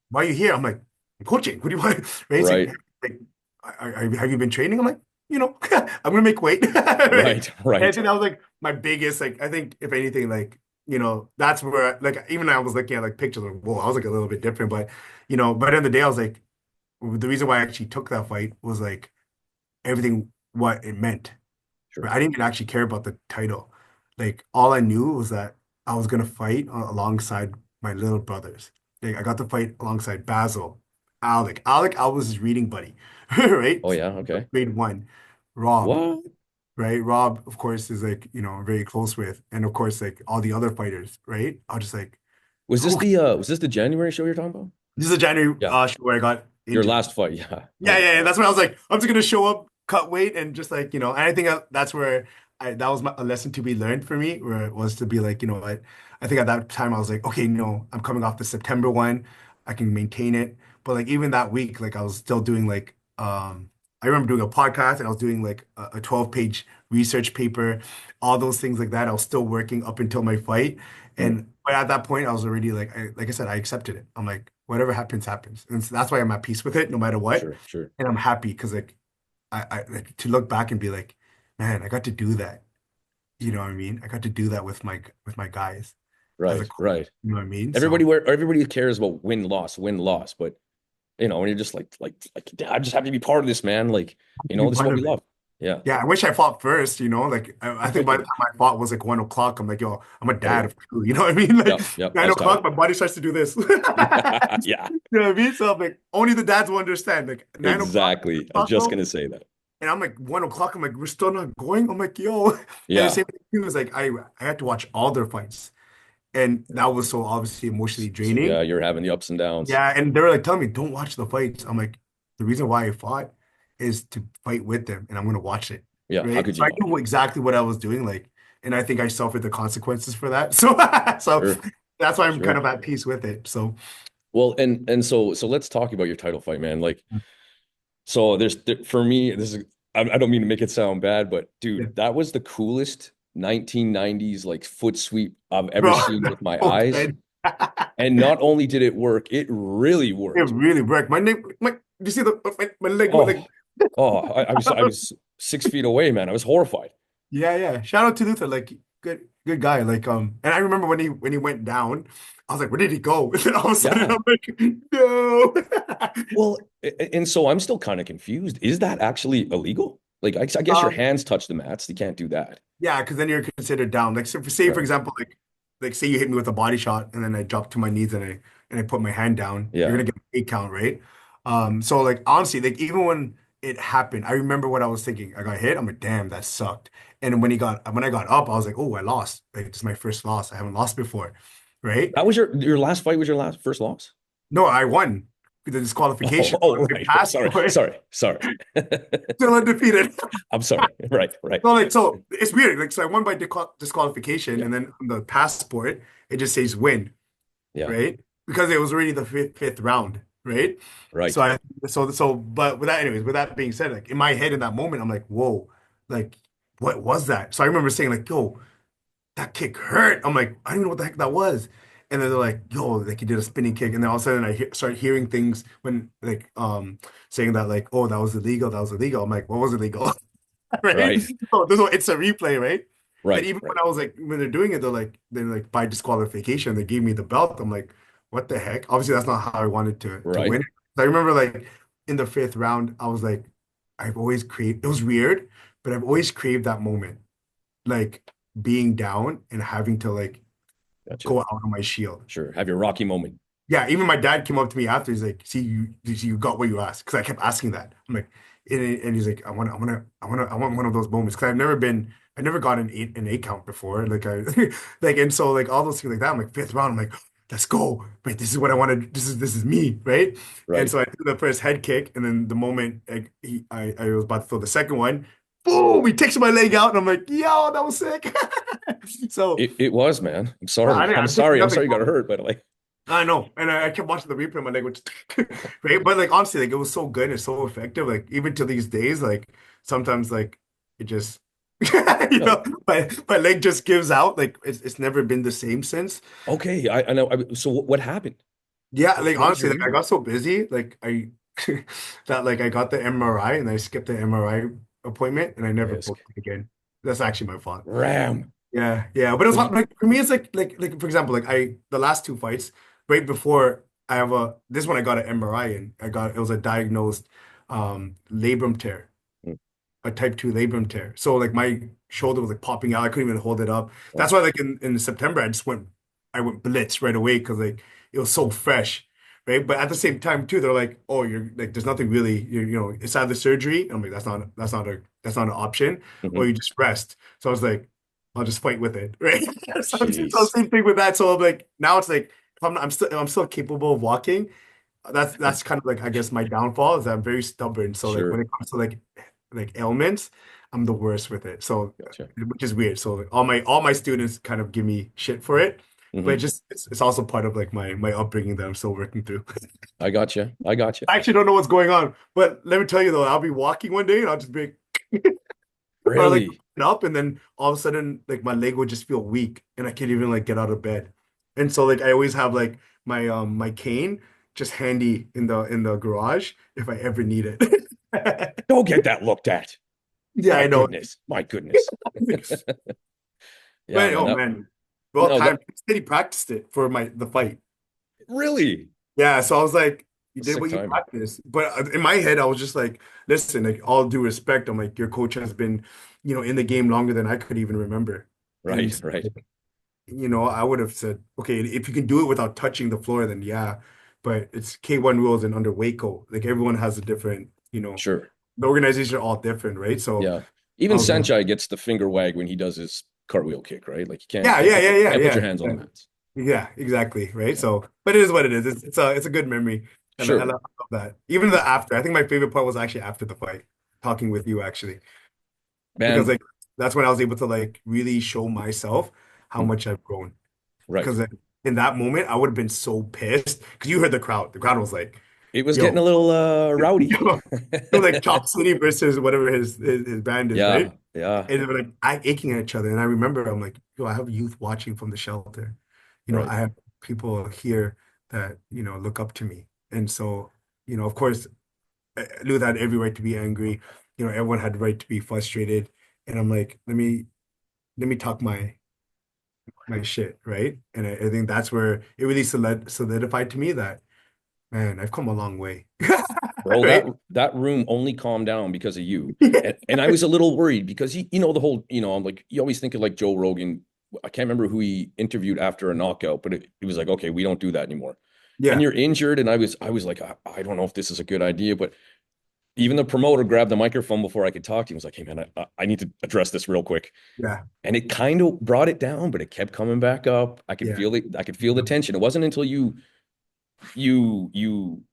why are you here? I'm like, "I'm coaching. What do you want?" Right? It's right, like, have you been training? I'm like, I'm gonna make weight. Right. right, And I right, think that was like my biggest, like, I think if anything, like, that's where, like, even I was looking at like pictures of, whoa, I was like a little bit different, but, but at the end of the day, I was like, the reason why I actually took that fight was like everything, what it meant. sure, Right? I didn't even actually care about the title. Like, all I knew was that I was gonna fight alongside my little brothers. Like, I got to fight alongside Basil, Alec. Alec, I was his reading buddy, right? oh yeah, okay. Grade one. Rob, What right? Rob, of course, is like, very close with, and of course, like all the other fighters, right? I was just like, was this whew. the January show you're talking about? This is a January Yeah, show where I got your injured. last fight. Yeah, Yeah, okay, yeah, yeah. That's when I was like, I'm just gonna show up, cut weight, and just like, and I think that's where that was a lesson to be learned for me, where it was to be like, I think at that time I was like, okay, no, I'm coming off the September one, I can maintain it. But like even that week, like I was still doing like I remember doing a podcast and I was doing like a 12-page research paper, all those things like that. I was still working up until my fight. Mm. And but at that point, I was already like I said, I accepted it. I'm like, whatever happens, happens. And so that's why I'm at peace with it, no matter what. Sure, sure. And I'm happy because like I like to look back and be like, man, I got to do that. You know what I mean? I got to do that with my guys as a Right, coach. right. You know what I mean? Everybody So where everybody cares about win loss, but when you're just like I'm just happy to be part of this, man. Like, to be this is part what we of it. love. Yeah. Yeah, I wish I fought first, like I think by the time I fought was like 1 o'clock. I'm like, yo, I'm a Oh dad yeah. of two, you know what I mean? Like Yep, yep. I nine was tired. o'clock, my body starts to do this. Yeah, You know what I mean? So I'm like, only the dads will understand. Like 9 o'clock, exactly. I was 10 o'clock, just bro. gonna say that. And I'm like 1 o'clock. I'm like, we're still not going. I'm like, yo. And the Yeah. same thing too is like I had to watch all their fights. And that was so obviously emotionally So yeah, draining. you're having the ups and downs. Yeah, and they were like telling me, don't watch the fights. I'm like, the reason why I fought is to fight with them, and I'm gonna watch it, Yeah. How right? could So you I not? knew exactly what I was doing, like, and I think I suffered the consequences for that. So, so Sure, that's why I'm kind sure. of at peace with it. So, Well, and so let's talk about your title fight, man. Like, so for me, this is I don't mean to make it sound bad, but yeah, dude, that was the coolest 1990s like foot sweep I've ever bro, seen the with my whole eyes. thing. And not only did it work, it really It worked. really broke my neck. You see my leg go like, Oh, I was 6 feet away, man. I was horrified. yeah, yeah. Shout out to Luther, like, good guy. Like, and I remember when he went down, I was like, where did he go? And then all of a sudden, Yeah. I'm like, no. Well, and so I'm still kind of confused. Is that actually illegal? Like, I guess your Um, hands touch the mats. You can't do that. Yeah, because then you're considered down. Like, so say for Right. example, like say you hit me with a body shot, and then I drop to my knees and I put my hand down, you're Yeah. gonna get an 8 count, right? So like honestly, like even when it happened, I remember what I was thinking. I got hit. I'm like, damn, that sucked. And when I got up, I was like, oh, I lost. Like it's my first loss. I haven't lost before, right? That was your last fight was your last first loss? No, I won the Oh, disqualification. oh, I right. passed Sorry, for it, sorry, sorry. still undefeated. I'm sorry. Right, right. So it's weird. Like so, I won by disqualification, Yeah, and then on the passport it just says win. yeah, Right? Because it was already the fifth round, right? So right. I but with that being said, like in my head in that moment, I'm like, whoa, like what was that? So I remember saying like, yo, that kick hurt. I'm like, I don't know what the heck that was. And then they're like, yo, like he did a spinning kick, and then all of a sudden start hearing things when like saying that like, oh, that was illegal, that was illegal. I'm like, what was illegal? Right? Right, So there's no it's a replay, right? Then right, even right, when I was like when they're doing it, they're like by disqualification, they gave me the belt. I'm like, what the heck? Obviously, that's not how I wanted to right. win. I remember like in the fifth round, I was like, I've always craved it was weird, but I've always craved that moment, like being down and having to like Gotcha. go out on my shield. Sure. Have your Rocky moment. Yeah, even my dad came up to me after. He's like, "See, you got what you asked." Because I kept asking that. I'm like, and he's like, I want one of those moments." Because I never got an 8 count before. Like like, and so like all those things like that. I'm like fifth round. I'm like, let's go. Right, this is what I wanted. This is me, right? And Right. so I threw the first head kick, and then the moment like I was about to throw the second one, boom! He takes my leg out, and I'm like, yo, that was sick. So It was, man. I'm I sorry. didn't, I'm I took sorry. I'm nothing sorry you got from it. hurt, but like, I know, and I kept watching the replay. My leg was right, but like honestly, like it was so good and so effective. Like even to these days, like sometimes like it just no. my leg just gives out. Like it's never been the same since. Okay. I know. So what happened? Yeah, like What was honestly, your like I reason? got so busy, like I that like I got the MRI and I skipped the MRI appointment and I never Risk. booked it again. That's actually my fault. Ram. Yeah, yeah, but it was Did you? like for me, it's like for example, like the last two fights right before I have a this one I got an MRI and it was a diagnosed labrum tear, Hmm. a type 2 labrum tear. So like my shoulder was like popping out. I couldn't even hold it up. That's Oh, why like in September I went blitz right away because like it was so fresh, right? But at the same time too, they're like, oh, you're like there's nothing really, it's either surgery. I'm like that's not an option, or mhm. you just rest. So I was like, I'll just fight with it, right? So Jeez. same thing with that. So I'm like now it's like if I'm still capable of walking. That's kind of like I guess my downfall is that I'm very stubborn. So like when Sure. it comes to like ailments, I'm the worst with it. So Gotcha. which is weird. So like, all my students kind of give me shit for it. but Hmm. it's also part of like my upbringing that I'm still working through. I got you. I got you. I actually don't know what's going on, but let me tell you though, I'll be walking one day and I'll just be or like Really? up, and then all of a sudden like my leg would just feel weak and I can't even like get out of bed. And so like I always have like my cane just handy in the garage if I ever need it. Go get that looked at. Yeah, My I know. goodness. My goodness. Yeah, But man. oh That, man, well no, time. that He said he practiced it for the fight. really Yeah, so I was like, you did sick what you timing. practiced. But in my head, I was just like, listen, like all due respect, I'm like, your coach has been, in the game longer than I could even remember. And Right, right. I would have said, okay, if you can do it without touching the floor, then yeah. But it's K1 rules and under Waco, like everyone has a different, Sure. the organization are all different, right? So Yeah. Even I was like, Sanchai gets the finger wag when he does his cartwell kick, right? Like you can't yeah, yeah, yeah, yeah, can't put your yeah. hands on Yeah. the mats. Yeah, exactly. Right. Yeah. So, but it is what it is. It's a good memory. And I Sure. love that. Even the after, I think my favorite part was actually after the fight, talking with you actually, because Man, like that's when I was able to like really show myself how mm, much I've grown. right. Because like, in that moment, I would have been so pissed because you heard the crowd. The crowd was like, It was getting "Yo, a little rowdy. yo," it was like Chop City versus whatever his band is, right? Yeah, yeah, And they were like I aching at each other. And I remember I'm like, yo, I have youth watching from the shelter. right. I have people here that, look up to me. And so, of course, Luther had every right to be angry. Everyone had the right to be frustrated. And I'm like, let me talk my shit, right? And I think that's where it really solidified to me that, man, I've come a long way. Bro, that Right? that room only calmed down because of you. Yeah. And I was a little worried because the whole, I'm like, you always think of like Joe Rogan. I can't remember who he interviewed after a knockout, but it was like, okay, we don't do that anymore. And Yeah. you're injured. And I was like, I don't know if this is a good idea, but even the promoter grabbed the microphone before I could talk to him. He was like, hey man, I need to address this real quick. Yeah. And it kind of brought it down, but it kept coming back up. I could Yeah. feel it. I could feel the tension. It wasn't until you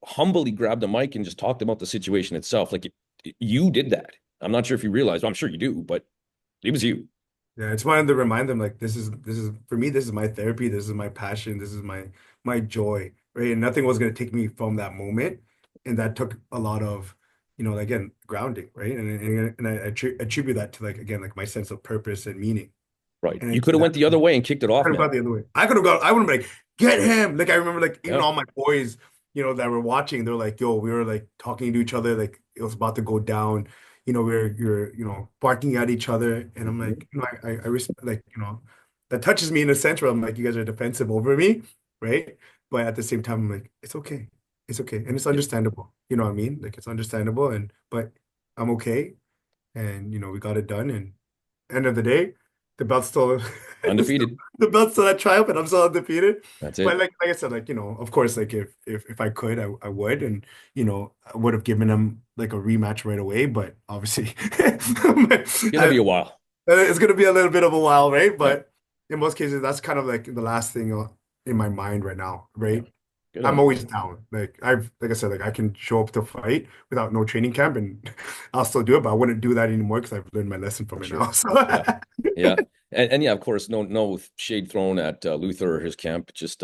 humbly grabbed the mic and just talked about the situation itself. Like you did that. I'm not sure if you realize. Well, I'm sure you do, but it was you. Yeah, I just wanted to remind them like this is for me, this is my therapy, this is my passion, this is my joy, right? And nothing was gonna take me from that moment. And that took a lot of, again, grounding, right? And I attribute that to like again, like my sense of purpose and meaning. Right. And I You think could have that went the other way and kicked it I off, could have man. gone the other way. I would have been like, get him. Like I remember like even Yeah. all my boys, that were watching, they're like, yo, we were like talking to each other, like it was about to go down. We were barking at each other. And I'm Mhm. like, I respect like, that touches me in a sense where I'm like, you guys are defensive over me, right? But at the same time, I'm like, it's okay. It's okay. And it's Yeah. understandable. You know what I mean? Like it's understandable but I'm okay. And we got it done. And end of the day, the belt's still Undefeated. the belt's still at triumph, and I'm still undefeated. That's But it. like I said, like of course, like if I could, I would, and I would have given him like a rematch right away. But obviously, Gonna be a while. it's gonna be a little bit of a while, right? Yeah. But in most cases, that's kind of like the last thing in my mind right now, Yeah. right? Good I'm on you. always down. Like I said, like I can show up to fight without no training camp, and I'll still do it. But I wouldn't do that anymore because I've learned my lesson from For it sure. now. So Yeah. Yeah. And yeah, of course, no shade thrown at Luther or his camp. Just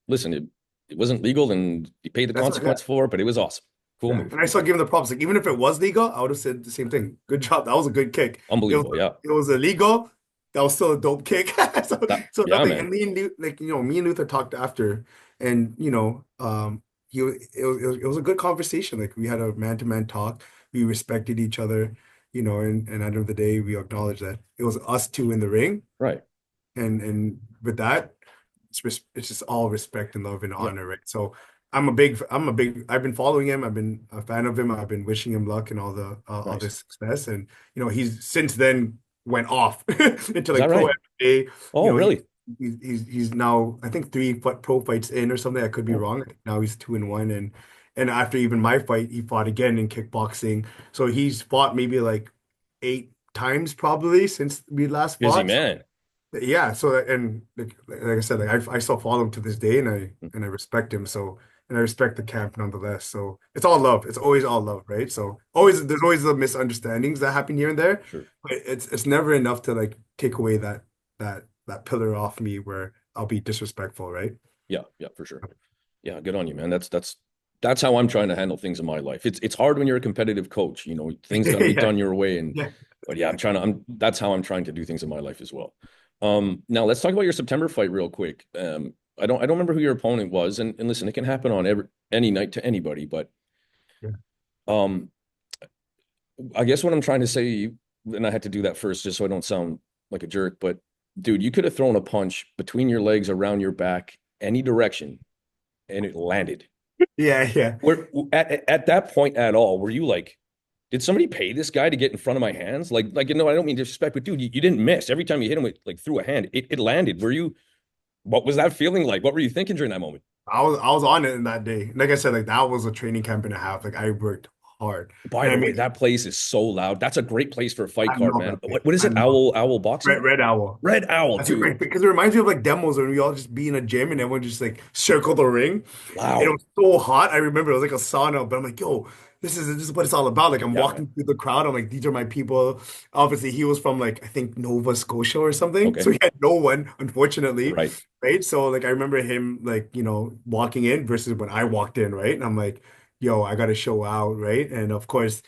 listen, it wasn't legal and he paid the that's what, yeah. consequence for it, but it was awesome. Cool Yeah, move. and I still give him the props. Like even if it was legal, I would have said the same thing. Good job. That was a good kick. It was Unbelievable. Yeah. it was illegal. That was still a dope kick. So so Yeah, nothing. man. And me and Luther talked after, and it was a good conversation. Like we had a man-to-man talk. We respected each other. And at the end of the day, we acknowledged that it was us two in the ring, Right. and with that, it's just all respect and love and Yeah. honor, right? So I've been following him. I've been a fan of him. I've been wishing him luck and all Nice. this success. And he's since then went off into Is that like pro right? MMA. Oh, You know, really? he's now I think three pro fights in or something. I could be Oh, wrong. Now he's 2-1, and after even my fight, he fought again in kickboxing. So he's fought maybe like 8 times probably since we last busy fought. man. Yeah, so and like I said, like I still follow him to this day, and I respect him. So and I respect the camp nonetheless. So it's all love. It's always all love, right? So always there's always the misunderstandings that happen here and there, Sure. but it's never enough to like take away that pillar off me where I'll be disrespectful, right? Yeah, yeah, for sure. Yeah, good on you, man. That's how I'm trying to handle things in my life. It's hard when you're a competitive coach, you know, things got to be Yeah, done your way. yeah, But yeah, that's how I'm trying to do things in my life as well. Now let's talk about your September fight real quick. I don't remember who your opponent was, and listen, it can happen on any night to anybody, but yeah, um, I guess what I'm trying to say, and I had to do that first just so I don't sound like a jerk, but dude, you could have thrown a punch between your legs, around your back, any direction, and it landed. yeah, yeah. Where at that point at all, were you like, did somebody pay this guy to get in front of my hands? Like you know, I don't mean disrespect, but dude, you didn't miss. Every time you hit him with like through a hand, it landed. Were you? What was that feeling like? What were you thinking during that moment? I was on it in that day. Like I said, like that was a training camp and a half. Like I worked hard, By and I the way, mean, that place is so loud. That's a great place for a fight I card, love man. that place. What is I it? love Owl boxing? Red Owl. Red Owl, That's a dude. great because it reminds me of like demos when we all just be in a gym and everyone just like circle the ring. And it Loud. was so hot. I remember it was like a sauna, but I'm like, yo, this is what it's all about. Like I'm Yeah, man. walking through the crowd. I'm like, these are my people. Obviously, he was from like I think Nova Scotia or something. So Okay. he had no one, unfortunately. Right. Right. So like I remember him like, walking in versus when I walked in, right? And I'm like, yo, I gotta show out, right? And of course,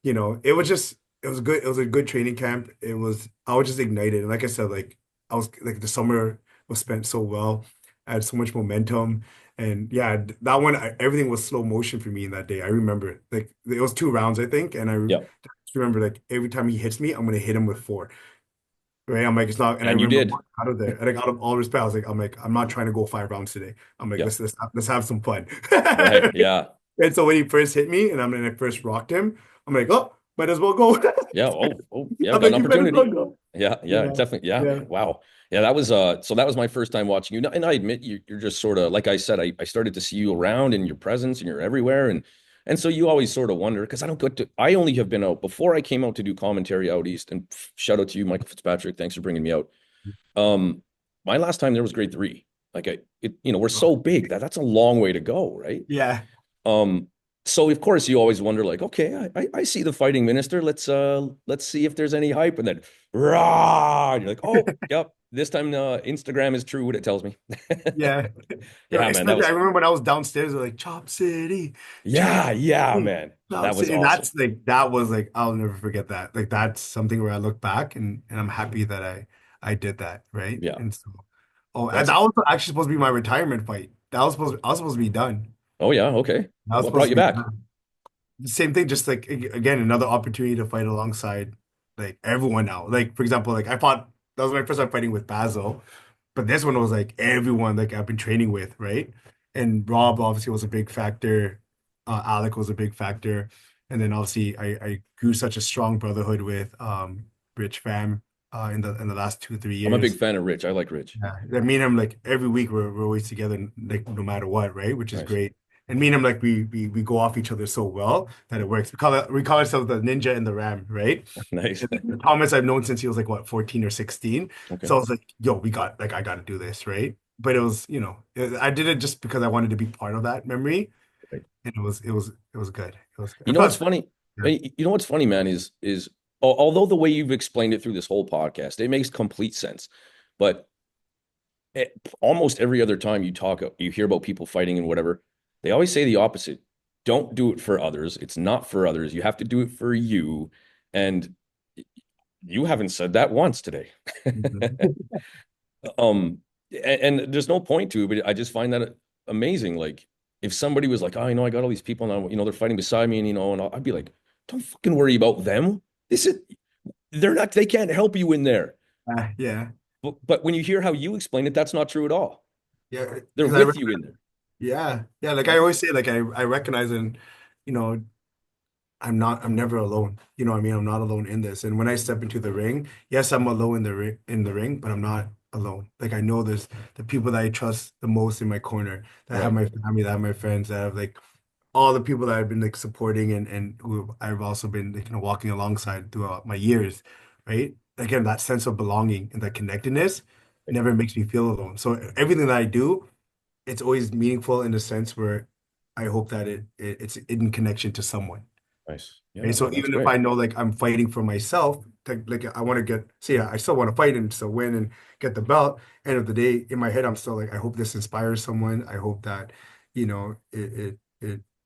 it was good. It was a good training camp. I was just ignited. And like I said, like I was like the summer was spent so well. I had so much momentum. And yeah, that one, everything was slow motion for me in that day. I remember like it was 2 rounds, I think. And Yeah. just remember like every time he hits me, I'm gonna hit him with four. Right. I'm like, it's not, and I And you remember did. walking out of there. And like out of all respect, I'm not trying to go 5 rounds today. I'm like, Yeah. let's have some fun. Right. Yeah. And so when he first hit me and I first rocked him, I'm like, oh, might as well go. Yeah. Oh, yeah, I'm got an like, you might as well opportunity. go. Yeah, yeah, Yeah, definitely. Yeah, yeah. man. Wow. Yeah, that was so that was my first time watching you. And I admit you're just sort of like I said, I started to see you around and your presence and you're everywhere. And so you always sort of wonder because I only have been out before I came out to do commentary out east. And shout out to you, Michael Fitzpatrick. Thanks for bringing me out. Um, my last time there was grade three. We're so big that's a long way to go, right? Yeah. Um, so of course you always wonder, like, okay, I see the fighting minister. Let's see if there's any hype. And then rah, and you're like, oh, yep, this time Instagram is true what it tells me. Yeah. Yeah, man, that Especially I was remember when I was downstairs, they're like, Chop City, Chop yeah, City, man. Chop That was City. And awesome. that was like, I'll never forget that. Like that's something where I look back and I'm happy that I did that, right? Yeah, And so and that's that was actually supposed to be my retirement fight. I was supposed to be done. oh yeah, okay. I was What supposed brought to you be back? done. Same thing, just like again, another opportunity to fight alongside like everyone now. Like for example, like I fought that was my first time fighting with Basil, but this one was like everyone like I've been training with, right? And Rob obviously was a big factor. Alec was a big factor, and then obviously I grew such a strong brotherhood with Rich Fam in the last 2 3 I'm a big years. fan of Rich. I like Rich. Yeah, that me and him like every week we're always together like no matter what, right? Which is Nice. great. And me and him like we go off each other so well that it works. We call ourselves the ninja and the ram, right? Nice. And Thomas I've known since he was like what 14 or 16. Okay. So I was like, yo, I got to do this, right? But it was, I did it just because I wanted to be part of that memory, Right. and it was good. It was good. You It know what's felt funny? good. You know what's funny, man, is although the way you've explained it through this whole podcast, it makes complete sense. But almost every other time you hear about people fighting and whatever, they always say the opposite. Don't do it for others. It's not for others. You have to do it for you. And you haven't said that once today. Mhm. Um, and there's no point to it, but I just find that amazing. Like if somebody was like, oh, I got all these people now, they're fighting beside me, and I'd be like, don't fucking worry about them. This is they can't help you in there. Yeah. But when you hear how you explain it, that's not true at all. Yeah. They're Because with you in there. yeah. Yeah. Like I always say, like I recognize and you know, I'm never alone. You know what I mean? I'm not alone in this. And when I step into the ring, yes, I'm alone in the ring, but I'm not alone. Like I know there's the people that I trust the most in my corner, that have Right. my family, that have my friends, that have like all the people that I've been like supporting and who I've also been like, walking alongside throughout my years, right? Again, that sense of belonging and that connectedness Right. never makes me feel alone. So everything that I do, it's always meaningful in the sense where I hope that it's in connection to someone. Nice. Right. Yeah, So man, that's even if great. I know like I'm fighting for myself, like I want to get, see, I still want to fight and still win and get the belt. End of the day, in my head, I'm still like, I hope this inspires someone. I hope that, it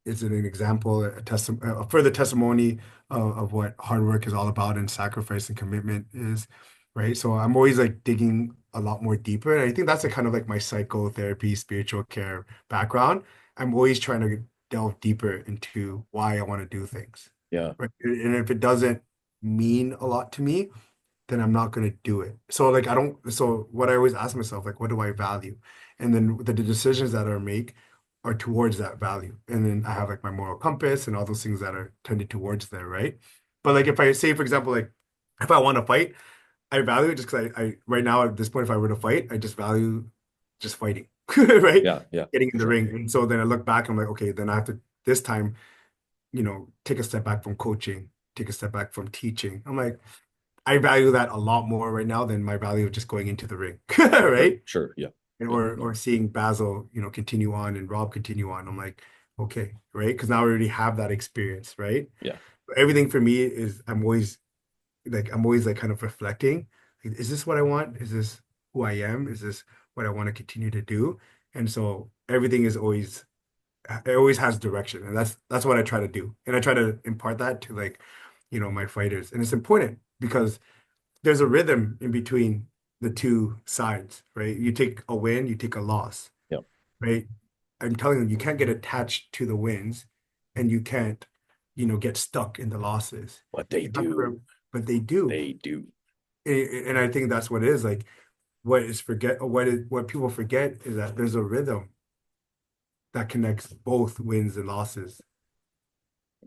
is an example, a further testimony of what hard work is all about and sacrifice and commitment is, right? So I'm always like digging a lot more deeper. And I think that's a kind of like my psychotherapy, spiritual care background. I'm always trying to delve deeper into why I want to do things. Yeah. Right. And if it doesn't mean a lot to me, then I'm not going to do it. So like I don't, so what I always ask myself, like, what do I value? And then the decisions that I make are towards that value. And then I have like my moral compass and all those things that are tended towards there, right? But like if I say, for example, like if I want to fight, I value it just because I right now at this point, if I were to fight, I just value just fighting, right? Yeah. Yeah. Getting in For the sure. ring. And so then I look back, I'm like, okay, then I have to this time, take a step back from coaching, take a step back from teaching. I'm like, I value that a lot more right now than my value of just going into the ring, Sure. right? Sure. Yeah. And Yeah. or seeing Basil, continue on and Rob continue on. I'm like, okay, right? Because now I already have that experience, right? Yeah. Everything for me is I'm always like kind of reflecting. Like, is this what I want? Is this who I am? Is this what I want to continue to do? And so everything is always it always has direction, and that's what I try to do. And I try to impart that to like, my fighters. And it's important because there's a rhythm in between the two sides, right? You take a win, you take a loss, Yeah. right? I'm telling you, you can't get attached to the wins and you can't, get stuck in the losses. But they You have to, do. but they do. They do. And I think that's what it is. Like what people forget is that there's a rhythm that connects both wins and losses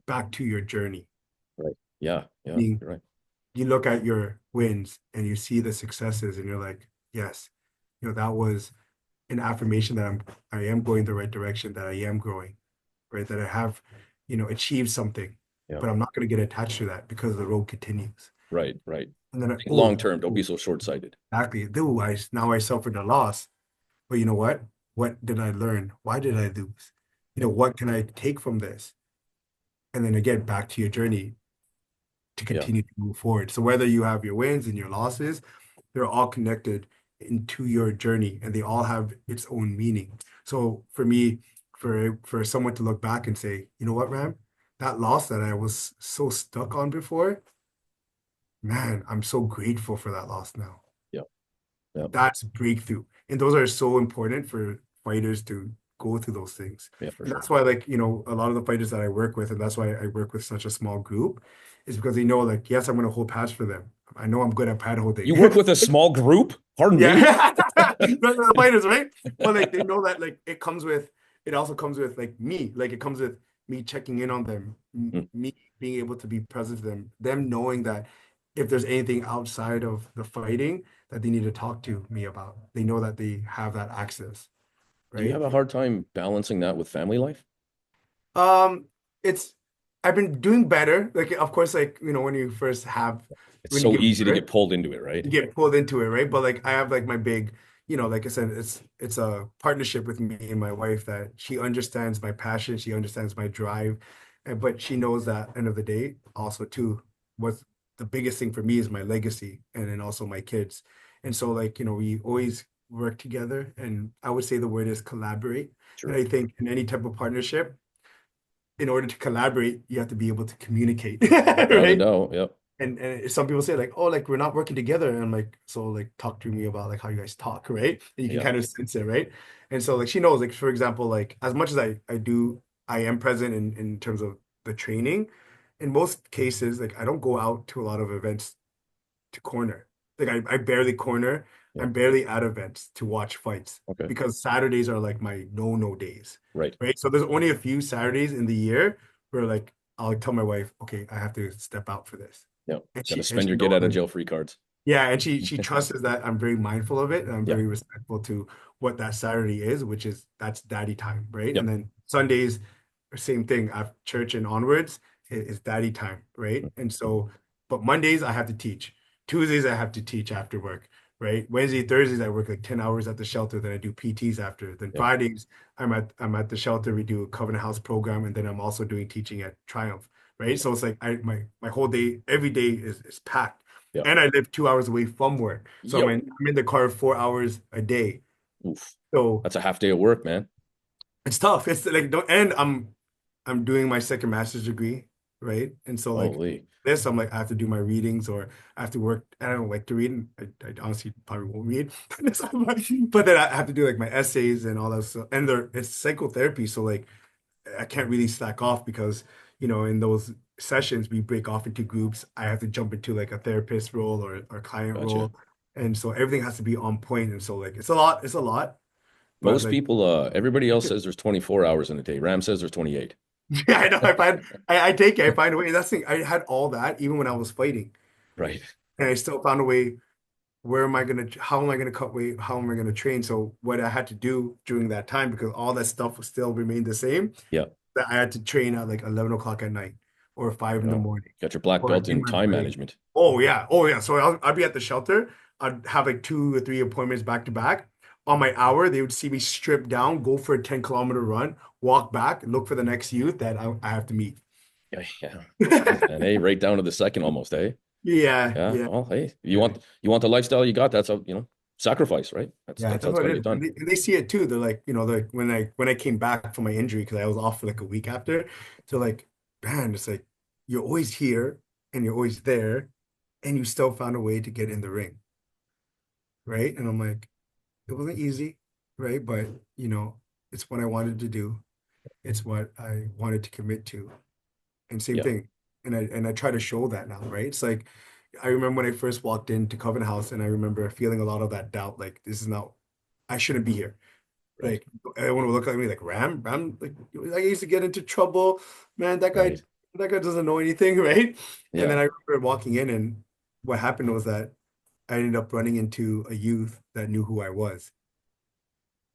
back to your journey. Right. Yeah. Yeah. Meaning You're right. you look at your wins and you see the successes and you're like, yes, that was an affirmation that I am going the right direction, that I am growing, right? That I have, achieved something, Yeah. but I'm not going to get attached to that because the road continues. Right. Right. And then, Think long term. Don't be so short sighted. exactly. Now I suffered a loss, but you know what? What did I learn? Why did I lose? Yeah. What can I take from this? And then again, back to your journey to Yeah. continue to move forward. So whether you have your wins and your losses, they're all connected into your journey and they all have its own meaning. So for me, for someone to look back and say, you know what, Ram, that loss that I was so stuck on before, man, I'm so grateful for that loss now. Yeah. Yeah. That's breakthrough. And those are so important for fighters to go through those things. Yeah. For And sure. that's why, like, a lot of the fighters that I work with, and that's why I work with such a small group, is because they know, like, yes, I'm going to hold pads for them. I know I'm good at pad holding. You work with a small group? Pardon me? Yeah. The fighters, right? But like they know that like it also comes with like me. Like it comes with me checking in on them, Mm. me being able to be present to them knowing that if there's anything outside of the fighting that they need to talk to me about, they know that they have that access, Do you right? have a hard time balancing that with family life? Um, it's I've been doing better. Like of course, like when you first It's when you so give easy to birth, get pulled into it, right? you get pulled into it, right? But like I have like my big, like I said, it's a partnership with me and my wife that she understands my passion, she understands my drive, and but she knows that end of the day also too, what's the biggest thing for me is my legacy and then also my kids. And so like, we always work together and I would say the word is collaborate. And Sure. I think in any type of partnership, in order to collaborate, you have to be able to communicate, Without a right? doubt. Yep. And some people say like, oh, like we're not working together. And I'm like, so like talk to me about like how you guys talk, right? And you can Yeah. kind of sense it, right? And so like she knows, like for example, like as much as I am present in terms of the training, in most cases, like I don't go out to a lot of events to corner. Like I barely corner. Yeah. I'm barely at events to watch fights Okay. because Saturdays are like my no days, Right. right? So there's only a few Saturdays in the year where like I'll tell my wife, okay, I have to step out for this. Yeah. And Got to she spend your get knows out of like, jail free cards. yeah, and she trusts that I'm very mindful of it and I'm Yeah. very respectful to what that Saturday is, which is that's daddy time, right? Yep. And then Sundays, same thing. After church and onwards is daddy time, right? And so, but Mondays I have to teach. Tuesdays I have to teach after work, right? Wednesday, Thursdays I work like 10 hours at the shelter, then I do PTs after. Then Yep. Fridays I'm at the shelter, we do a Covenant House program, and then I'm also doing teaching at Triumph, right? So it's like my whole day, every day is packed. Yeah. And I live 2 hours away from work. So Yo. I'm in the car 4 hours a day. Oof. So That's a half day of work, man. it's tough. It's like don't and I'm doing my second master's degree, right? And so like Holy. this, I'm like I have to do my readings or I have to work. I don't like to read. And I honestly probably won't read. So but then I have to do like my essays and all that stuff. And it's psychotherapy, so like I can't really slack off because in those sessions we break off into groups. I have to jump into like a therapist role or client Gotcha. role, and so everything has to be on point. And so like it's a lot. It's a lot, but Most like. people, everybody else says there's 24 hours in a day. Ram says there's 28. Yeah, I know. I take it. I find a way. That's the thing. I had all that even when I was fighting, Right. and I still found a way. How am I gonna cut weight? How am I gonna train? So what I had to do during that time, because all that stuff was still remained the same, Yeah. that I had to train at like 11 o'clock at night or 5 in the Yeah. morning Got your black or belt in in my time break. management. Oh yeah. So I'd be at the shelter. I'd have like 2 or 3 appointments back to back. On my hour, they would see me strip down, go for a 10-kilometer run, walk back, look for the next youth that I have to meet. Yeah. Yeah. Jeez, man. Hey, right down to the second almost, eh? Yeah, Yeah. yeah, Well, hey, yeah. you want the lifestyle you got, that's a, sacrifice, right? Yeah, That's that's how it's what got it to is. get done. And they see it too. They're like, like when I came back from my injury because I was off for like a week after, they're like, man, it's like you're always here and you're always there, and you still found a way to get in the ring, right? And I'm like, it wasn't easy, right? But it's what I wanted to do. It's what I wanted to commit to. And same Yeah. thing. And I try to show that now, right? It's like I remember when I first walked into Covenant House and I remember feeling a lot of that doubt, like this is not I shouldn't be here. Right. Like everyone would look at me like Ram, like I used to get into trouble. Man, Right. that guy doesn't know anything, right? And Yeah. then I remember walking in and what happened was that I ended up running into a youth that knew who I was,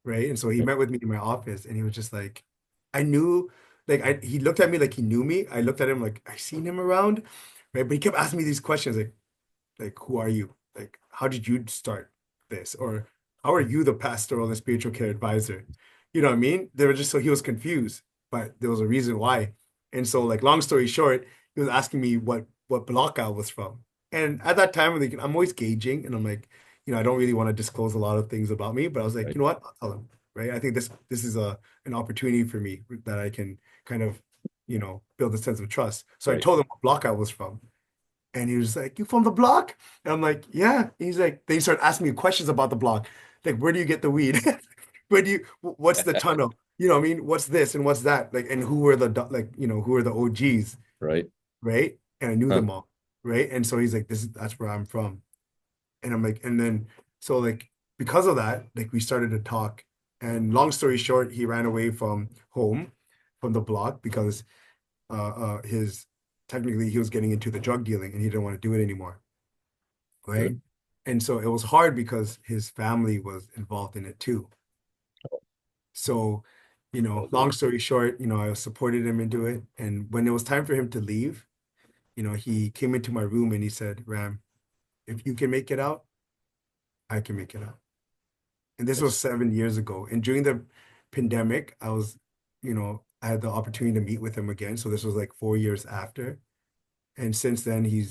right? And so he Right. met with me in my office and he was just like, I knew, like he looked at me like he knew me. I looked at him like I seen him around, right? But he kept asking me these questions like who are you? Like how did you start this? Or how are you the pastoral and spiritual care advisor? You know what I mean? They were just so he was confused, but there was a reason why. And so like long story short, he was asking me what block I was from. And at that time, I'm always gauging and I'm like, I don't really want to disclose a lot of things about me, but I was like, Right. you know what? I'll tell him, right? I think this is an opportunity for me that I can kind of, build a sense of trust. So I Right. told him what block I was from. And he was like, "You from the block?" And I'm like, "Yeah." And he's like, they start asking me questions about the block. Like, where do you get the weed? What's the tunnel? You know what I mean? What's this and what's that? Like, and who are who are the OGs, Right. right? And I knew Huh. them all, right? And so he's like, that's where I'm from. And I'm like, and then, so like, because of that, like, we started to talk. And long story short, he ran away from home, from the block, because his technically he was getting into the drug dealing and he didn't want to do it anymore, right? Good. And so it was hard because his family was involved in it too. So, long story short, I supported him into it. And when it was time for him to leave, he came into my room and he said, Ram, if you can make it out, I can make it out. And this was Nice. 7 years ago. And during the pandemic, I had the opportunity to meet with him again. So this was like 4 years after. And since then, he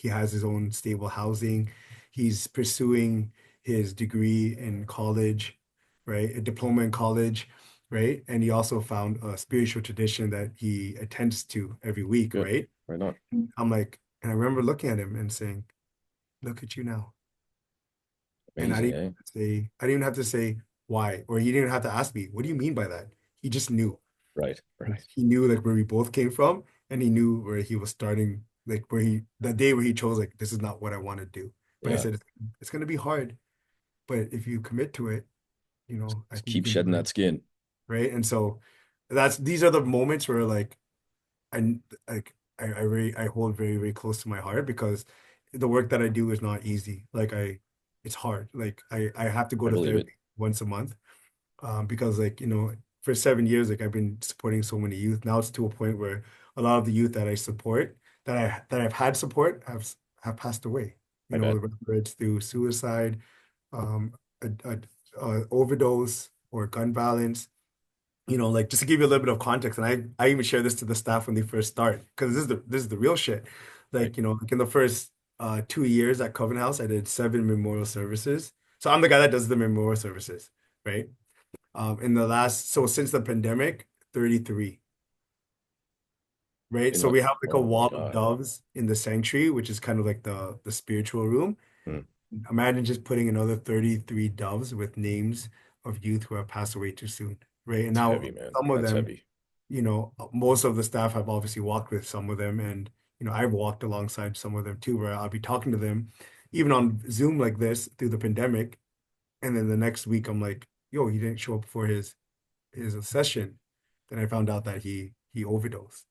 has his own stable housing. He's pursuing his degree in college, right? A diploma in college, right? And he also found a spiritual tradition that he attends to every week, Good. right? Right on. I'm like, and I remember looking at him and saying, "Look at you now." And Amazing, eh? I didn't even have to say why, or he didn't even have to ask me, "What do you mean by that?" He just knew. Right. Right. He knew like where we both came from, and he knew where he was starting, like that day where he chose like this is not what I want to do. But I Yeah. said it's going to be hard, but if you commit to it, I Just think you keep can do shedding it, that skin. right? And so these are the moments where like I I hold very very close to my heart because the work that I do is not easy. Like it's hard. Like I have to go I to believe it. therapy once a month because like for 7 years like I've been supporting so many youth. Now it's to a point where a lot of the youth that I support that I've had support have passed away. I bet. Whether it's through suicide, um, overdose, or gun violence. Like just to give you a little bit of context, and I even share this to the staff when they first start because this is the real shit. Right. Like like in the first 2 years at Covenant House, I did 7 memorial services. So I'm the guy that does the memorial services, right? So since the pandemic, 33, right? In So the we have like a oh my wall of God. doves in the sanctuary, which is kind of like the spiritual room. Hmm. Imagine just putting another 33 doves with names of youth who have passed away too soon, right? And It's now heavy, man. some of That's them, heavy. most of the staff have obviously walked with some of them, and I've walked alongside some of them too, where I'll be talking to them, even on Zoom like this through the pandemic, and then the next week I'm like, yo, he didn't show up for his session. Then I found out that he overdosed.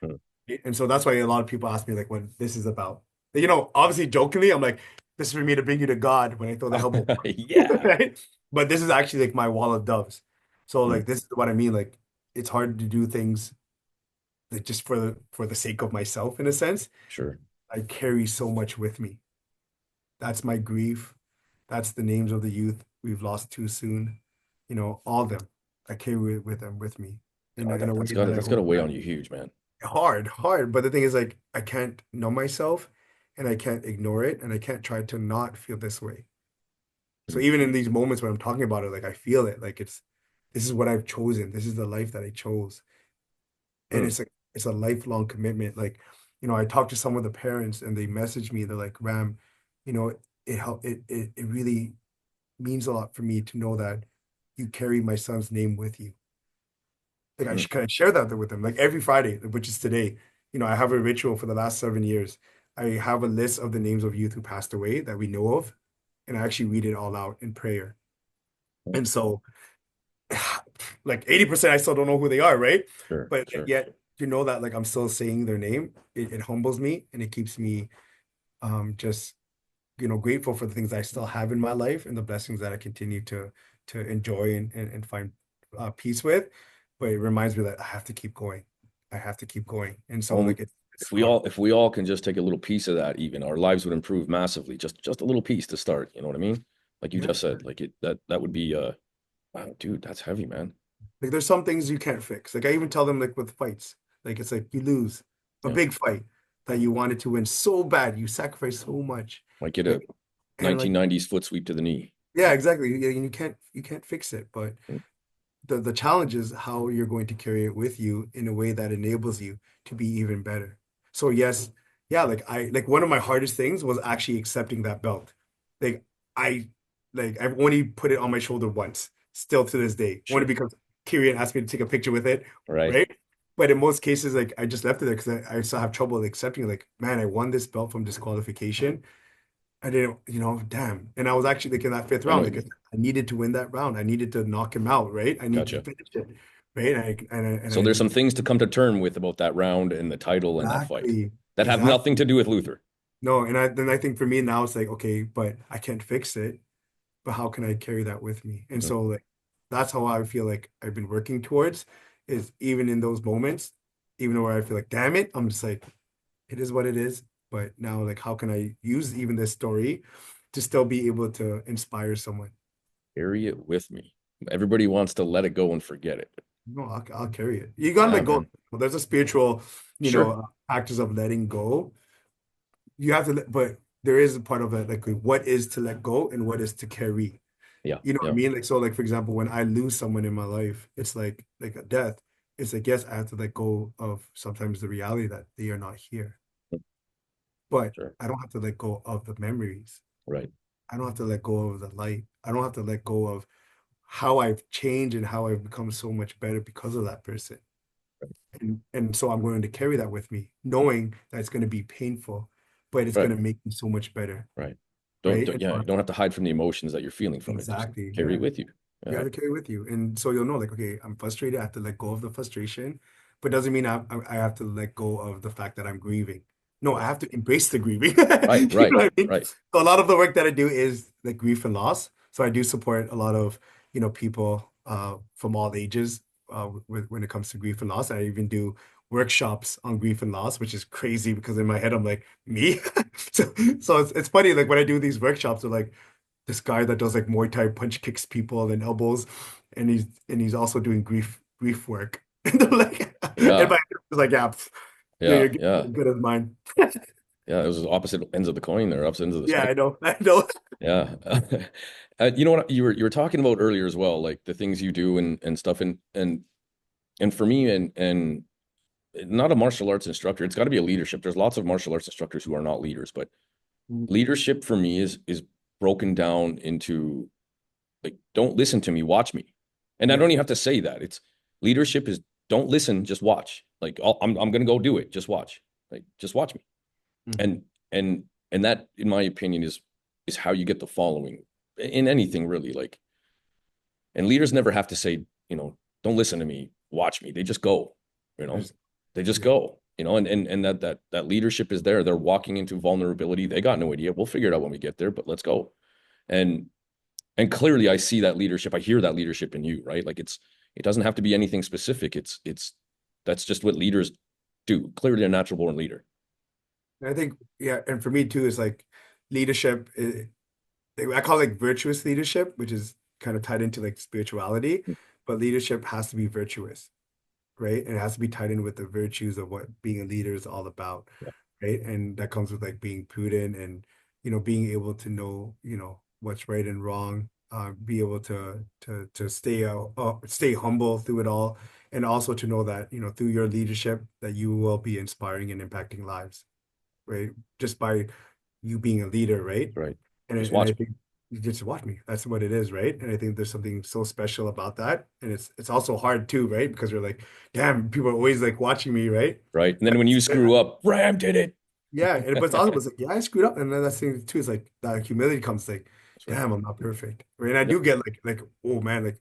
Hmm. And so that's why a lot of people ask me like what this is about. Obviously jokingly, I'm like, this is for me to bring you to God when I throw the elbow, Yeah. right? But this is actually like my wall of doves. So Hmm. like this is what I mean. Like it's hard to do things like just for the sake of myself in a sense. Sure. I carry so much with me. That's my grief. That's the names of the youth we've lost too soon. All them. I carry it with them with me in a way that I That's gotta hope weigh on that you huge, man. hard. But the thing is, like, I can't numb myself and I can't ignore it and I can't try to not feel this way. So Hmm. even in these moments when I'm talking about it, like I feel it, like this is what I've chosen. This is the life that I chose. And Hmm. it's a lifelong commitment. Like, I talked to some of the parents and they messaged me, they're like, Ram, you know, it really means a lot for me to know that you carry my son's name with you. Like Hmm. can I share that with them? Like every Friday, which is today, I have a ritual for the last 7 years. I have a list of the names of youth who passed away that we know of, and I actually read it all out in prayer. And so, like 80%, I still don't know who they are, right? Sure. But Sure. yet, to know that like I'm still saying their name, it humbles me and it keeps me just grateful for the things I still have in my life and the blessings that I continue to enjoy and find peace with. But it reminds me that I have to keep going. I have to keep going. And so Well, like it's hard. if we all can just take a little piece of that, even our lives would improve massively. Just a little piece to start. You know what I mean? Like you Yeah. just said, like that would be wow, dude, that's heavy, man. Like there's some things you can't fix. Like I even tell them like with fights, like it's like you lose a Yeah. big fight that you wanted to win so bad, you sacrifice so much, Might get right? a And like 1990s foot sweep to the knee. yeah, exactly. You can't fix it, but Mm. the challenge is how you're going to carry it with you in a way that enables you to be even better. So yes, yeah, like one of my hardest things was actually accepting that belt. Like I I've only put it on my shoulder once, still to this day. Only Sure. because Kirian asked me to take a picture with it, Right. right? But in most cases, like I just left it there because I still have trouble accepting, like, man, I won this belt from disqualification. I didn't, damn. And I was actually like in that fifth I round, know. like I needed to win that round. I needed to knock him out, right? I needed to Gotcha. finish it, right? And So I there's some didn't. things to come to term with about that round and the title and that fight Exactly. that have nothing Exactly. to do with Luther. No, and I think for me now it's like, okay, but I can't fix it. But how can I carry that with me? And Mhm. so like that's how I feel like I've been working towards is even in those moments, even where I feel like, damn it, I'm just like, it is what it is. But now, like, how can I use even this story to still be able to inspire someone? Carry it with me. Everybody wants to let it go and forget it. No, I'll carry it. You gotta Yeah, let go. man. There's a spiritual, Sure. practice of letting go. You have to let, but there is a part of it, like what is to let go and what is to carry. Yeah. You know what I Yeah. mean? Like so, like for example, when I lose someone in my life, it's like a death. It's like yes, I have to let go of sometimes the reality that they are not here, but Sure. I don't have to let go of the memories. Right. I don't have to let go of the light. I don't have to let go of how I've changed and how I've become so much better because of that person. And so I'm going to carry that with me, knowing that it's going to be painful, but it's Right. going to make me so much better, Right. right? And Yeah, so you don't have to hide from the emotions that you're feeling from it. Just exactly, carry yeah. it with you. You Yeah. have to carry it with you. And so you'll know, like, okay, I'm frustrated. I have to let go of the frustration, but doesn't mean I have to let go of the fact that I'm grieving. No, I have to embrace the grieving. Right. You Right. know what I mean? Right. So a lot of the work that I do is like grief and loss. So I do support a lot of, people from all ages when it comes to grief and loss. I even do workshops on grief and loss, which is crazy because in my head I'm like, me? So it's funny, like when I do these workshops, they're like, this guy that does like Muay Thai punch kicks people and elbows, and he's also doing grief work. And they're like, and Yeah. my was like, yeah, Yeah. you're Yeah. good as mine. Yeah, it was opposite ends of the coin there, opposite ends of the Yeah, I spectrum. know. I know. Yeah. You know what you were talking about earlier as well, like the things you do and stuff and for me and not a martial arts instructor, it's got to be a leadership. There's lots of martial arts instructors who are not leaders, but leadership for me is broken down into like don't listen to me, watch me. And I Yeah. don't even have to say that. It's leadership is don't listen, just watch. Like I'm gonna go do it. Just watch. Like just watch me. Mhm. And and and that, in my opinion, is how you get the following in anything really. Like, and leaders never have to say, don't listen to me, watch me. They just go, you know, There's- they just yeah. go, and that leadership is there. They're walking into vulnerability. They got no idea. We'll figure it out when we get there, but let's go. And and clearly I see that leadership. I hear that leadership in you, right? Like it doesn't have to be anything specific. It's that's just what leaders do. Clearly a natural born leader. I think, yeah, and for me too, is like leadership. I call it like virtuous leadership, which is kind of tied into like spirituality, but leadership has to be virtuous, right? And it has to be tied in with the virtues of what being a leader is all about, Yeah, right? And that comes with like being prudent and, being able to know, what's right and wrong, be able to stay humble through it all, and also to know that, through your leadership that you will be inspiring and impacting lives, right? Just by you being a leader, right? right. Just And I watch me. think you just watch me. That's what it is, right? And I think there's something so special about that. And it's also hard too, right? Because you're like, damn, people are always like watching me, right? Right. And then when you screw up, Ram did it. Yeah, but it's also it's like, yeah, I screwed up. And then that's the thing too, is like that humility comes like, That's right. damn, I'm not perfect. Right. And I Yep. do get like, oh man, like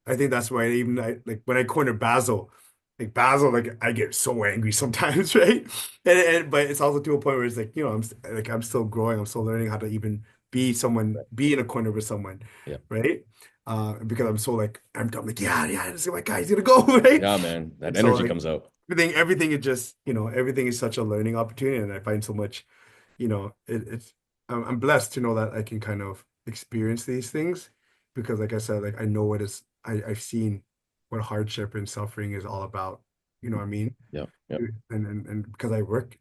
I think that's why I like when I corner Basil, like I get so angry sometimes, right? And but it's also to a point where it's like, I'm still growing, I'm still learning how to even be in a corner with someone, Yeah. right? Because I'm so like I'm like, yeah, this is my guy, he's gonna go, right? Yeah, man. That And so energy like comes out. everything is just, everything is such a learning opportunity, and I find so much, it's I'm blessed to know that I can kind of experience these things because, like I said, like I know I've seen what hardship and suffering is all about. You know what I mean? Yeah. Yeah. And because I work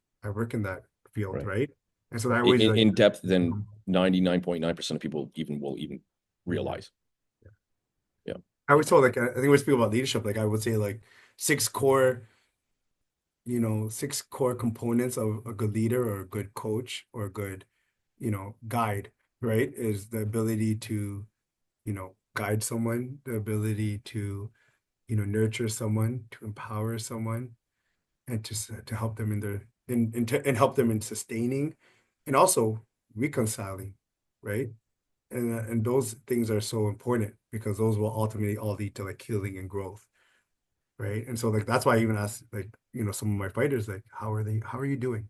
in that field, Right. right? And so I In, always like, in depth than 99.9% of people will even Mhm. realize. Yeah. I Yeah. always told like I think when we speak about leadership, like I would say like six core, six core components of a good leader or a good coach or a good, guide, right? Is the ability to, guide someone, the ability to, nurture someone, to empower someone, and to help them in their and help them in sustaining and also reconciling, right? And those things are so important because those will ultimately all lead to like healing and growth, right? And so like that's why I even ask like, some of my fighters like, how are you doing?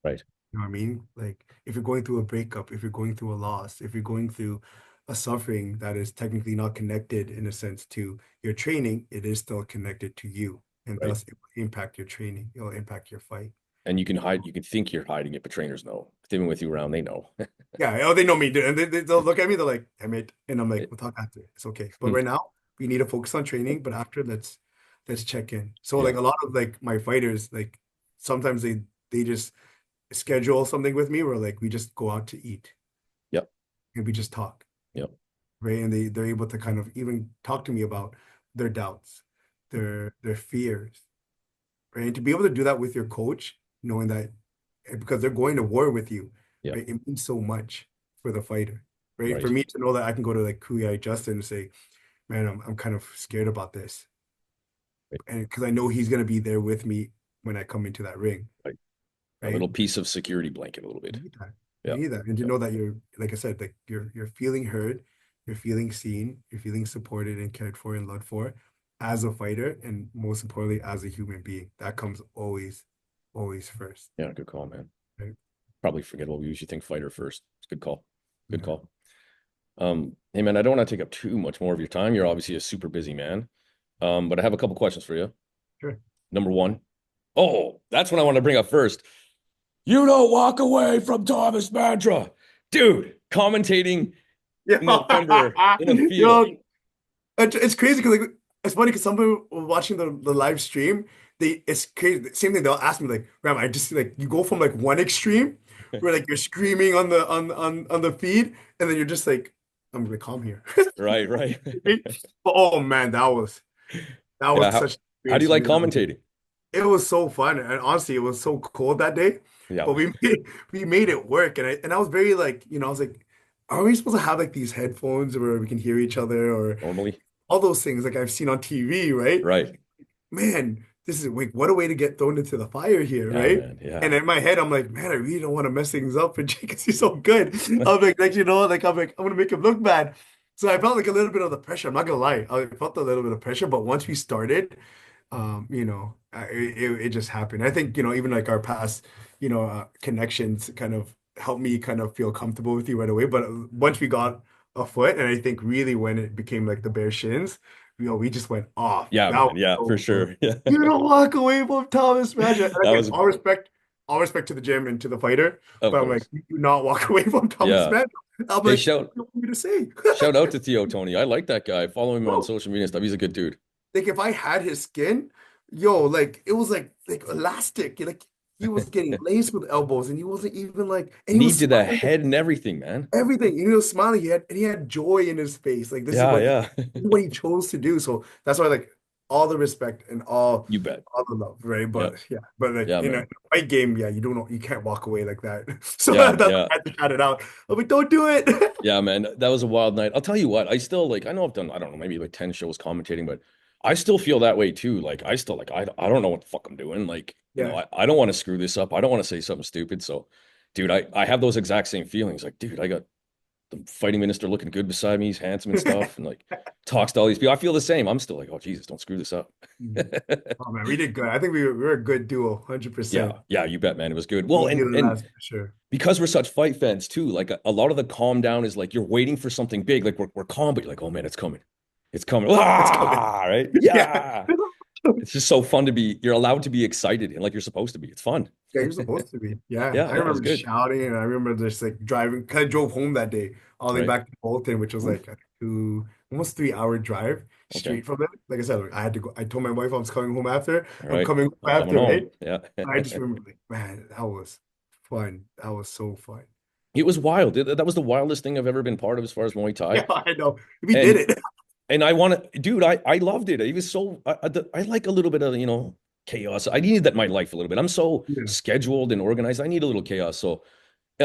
Right. You know what I mean? Like if you're going through a breakup, if you're going through a loss, if you're going through a suffering that is technically not connected in a sense to your training, it is still connected to you. And Right. thus it will impact your training. It'll impact your fight. And you can think you're hiding it, but trainers know. If they've been with you around, they know. Yeah, oh, they know me, dude. And they'll look at me, they're like, damn it. And I'm like, It- we'll talk after. It's okay. But right now, we need to focus on training. But after, let's check in. So yeah. like a lot of like my fighters, like sometimes they just schedule something with me where like we just go out to eat Yep. and we just talk. Yep. Right? And they're able to kind of even talk to me about their doubts, their fears, right? And to be able to do that with your coach, knowing that because they're going to war with you, Yeah. right? It means so much for the fighter, right? For Right. me to know that I can go to like Kuya Justin and say, man, I'm kind of scared about this, Right. and because I know he's gonna be there with me when I come into that ring, Right. A right? little piece of security blanket, a little You bit. need that. You Yeah. need that. And to Yeah. know that you're, like I said, like you're feeling heard, you're feeling seen, you're feeling supported and cared for and loved for as a fighter, and most importantly, as a human being. That comes always, always first. Yeah. Good call, man. Right? Probably forgettable. We usually think fighter first. It's a good call. Good Yeah. call. Hey man, I don't want to take up too much more of your time. You're obviously a super busy man. But I have a couple questions for you. Sure. Number one, oh, that's what I want to bring up first. You don't walk away from Thomas Mantra. Dude, commentating Yeah. in November in a field. Yo, it's crazy because like it's funny because some people were watching the live stream, it's crazy. Same thing. They'll ask me like, Ram, I just like you go from like one extreme where like you're screaming on the on the feed, and then you're just like, I'm gonna calm here. Right, right. But oh man, that Yeah, was such an how do experience you for like me. commentating? It was so fun, and honestly, it was so cold that day. Yeah, But we made it work, and I was very like, I was like, are we supposed to have like these headphones where we can hear each other or normally. all those things like I've seen on TV, right? Right. Man, this is like what a way to get thrown into the fire here, Yeah, right? man. Yeah. And in my head, I'm like, man, I really don't want to mess things up for Jake because he's so good. I'm like, like I'm like, I'm gonna make him look bad. So I felt like a little bit of the pressure. I'm not gonna lie, I felt a little bit of pressure, but once we started, it just happened. I think, even like our past, connections kind of helped me kind of feel comfortable with you right away. But once we got a foot, and I think really when it became like the bare shins, we just went off. Yeah, That man. was Yeah, for so fun. sure. Yeah. You don't walk away from Thomas Magic. And That again, was, all respect to the gym and to the fighter, of but I'm like, course. you do not walk away from Thomas Yeah. Magic. I'm Hey, like, what do you want me to say? shout out to Theo Tony. I like that guy. Follow him on Bro, social media and stuff. He's a good dude. like if I had his skin, like it was like elastic. Like he was getting laced with elbows, and he wasn't even like, and he Knee was to the smiling, head and everything, man. everything. He was smiling. He had joy in his face. Like this is Yeah, what yeah. he chose to do. So that's why like all the respect and You bet. all the love, right? Yeah. But yeah, but like Yeah, in a man. fight game, yeah, you don't know, you can't walk away like that. So Yeah, that's why yeah. I had to shout it out. I'm like, don't do it. Yeah, man. That was a wild night. I'll tell you what, I still like, I know I've done, I don't know, maybe like 10 shows commentating, but I still feel that way too. Like, I still like, I don't know what the fuck I'm doing. Like, Yeah. I don't want to screw this up. I don't want to say something stupid. So, dude, I have those exact same feelings. Like, dude, I got the fighting minister looking good beside me. He's handsome and stuff, and like talks to all these people. I feel the same. I'm still like, oh Jesus, don't screw this up. Oh man, we did good. I think we were a good duo, Yeah, 100%. yeah, you bet, man. It was good. Well, Easy to and last for sure. because we're such fight fans too, like a lot of the calm down is like you're waiting for something big. Like we're calm, but you're like, oh man, it's coming. It's coming. It's coming. Ah, right? Yeah. Yeah. It's just so fun to be, you're allowed to be excited and like you're supposed to be. It's fun. Yeah, you're supposed to be. Yeah. Yeah, I yeah, it was remember good. shouting, and I remember just like driving. Cause I drove home that day, all the way Right. back to Bolton, which was Oof. like a almost 3 hour drive Okay. straight from it. Like I said, like, I had to go. I told my wife I was coming home after. All I'm right. coming home I'm coming after, right? home. Yeah. And I just remember like, man, that was fun. That was so fun. It was wild. That was the wildest thing I've ever been part of as far as Muay Thai. Yeah, I know. We did And it. I want to, dude, I loved it. It was so, I like a little bit of, chaos. I needed that in my life a little bit. I'm so Yeah. scheduled and organized. I need a little chaos. So,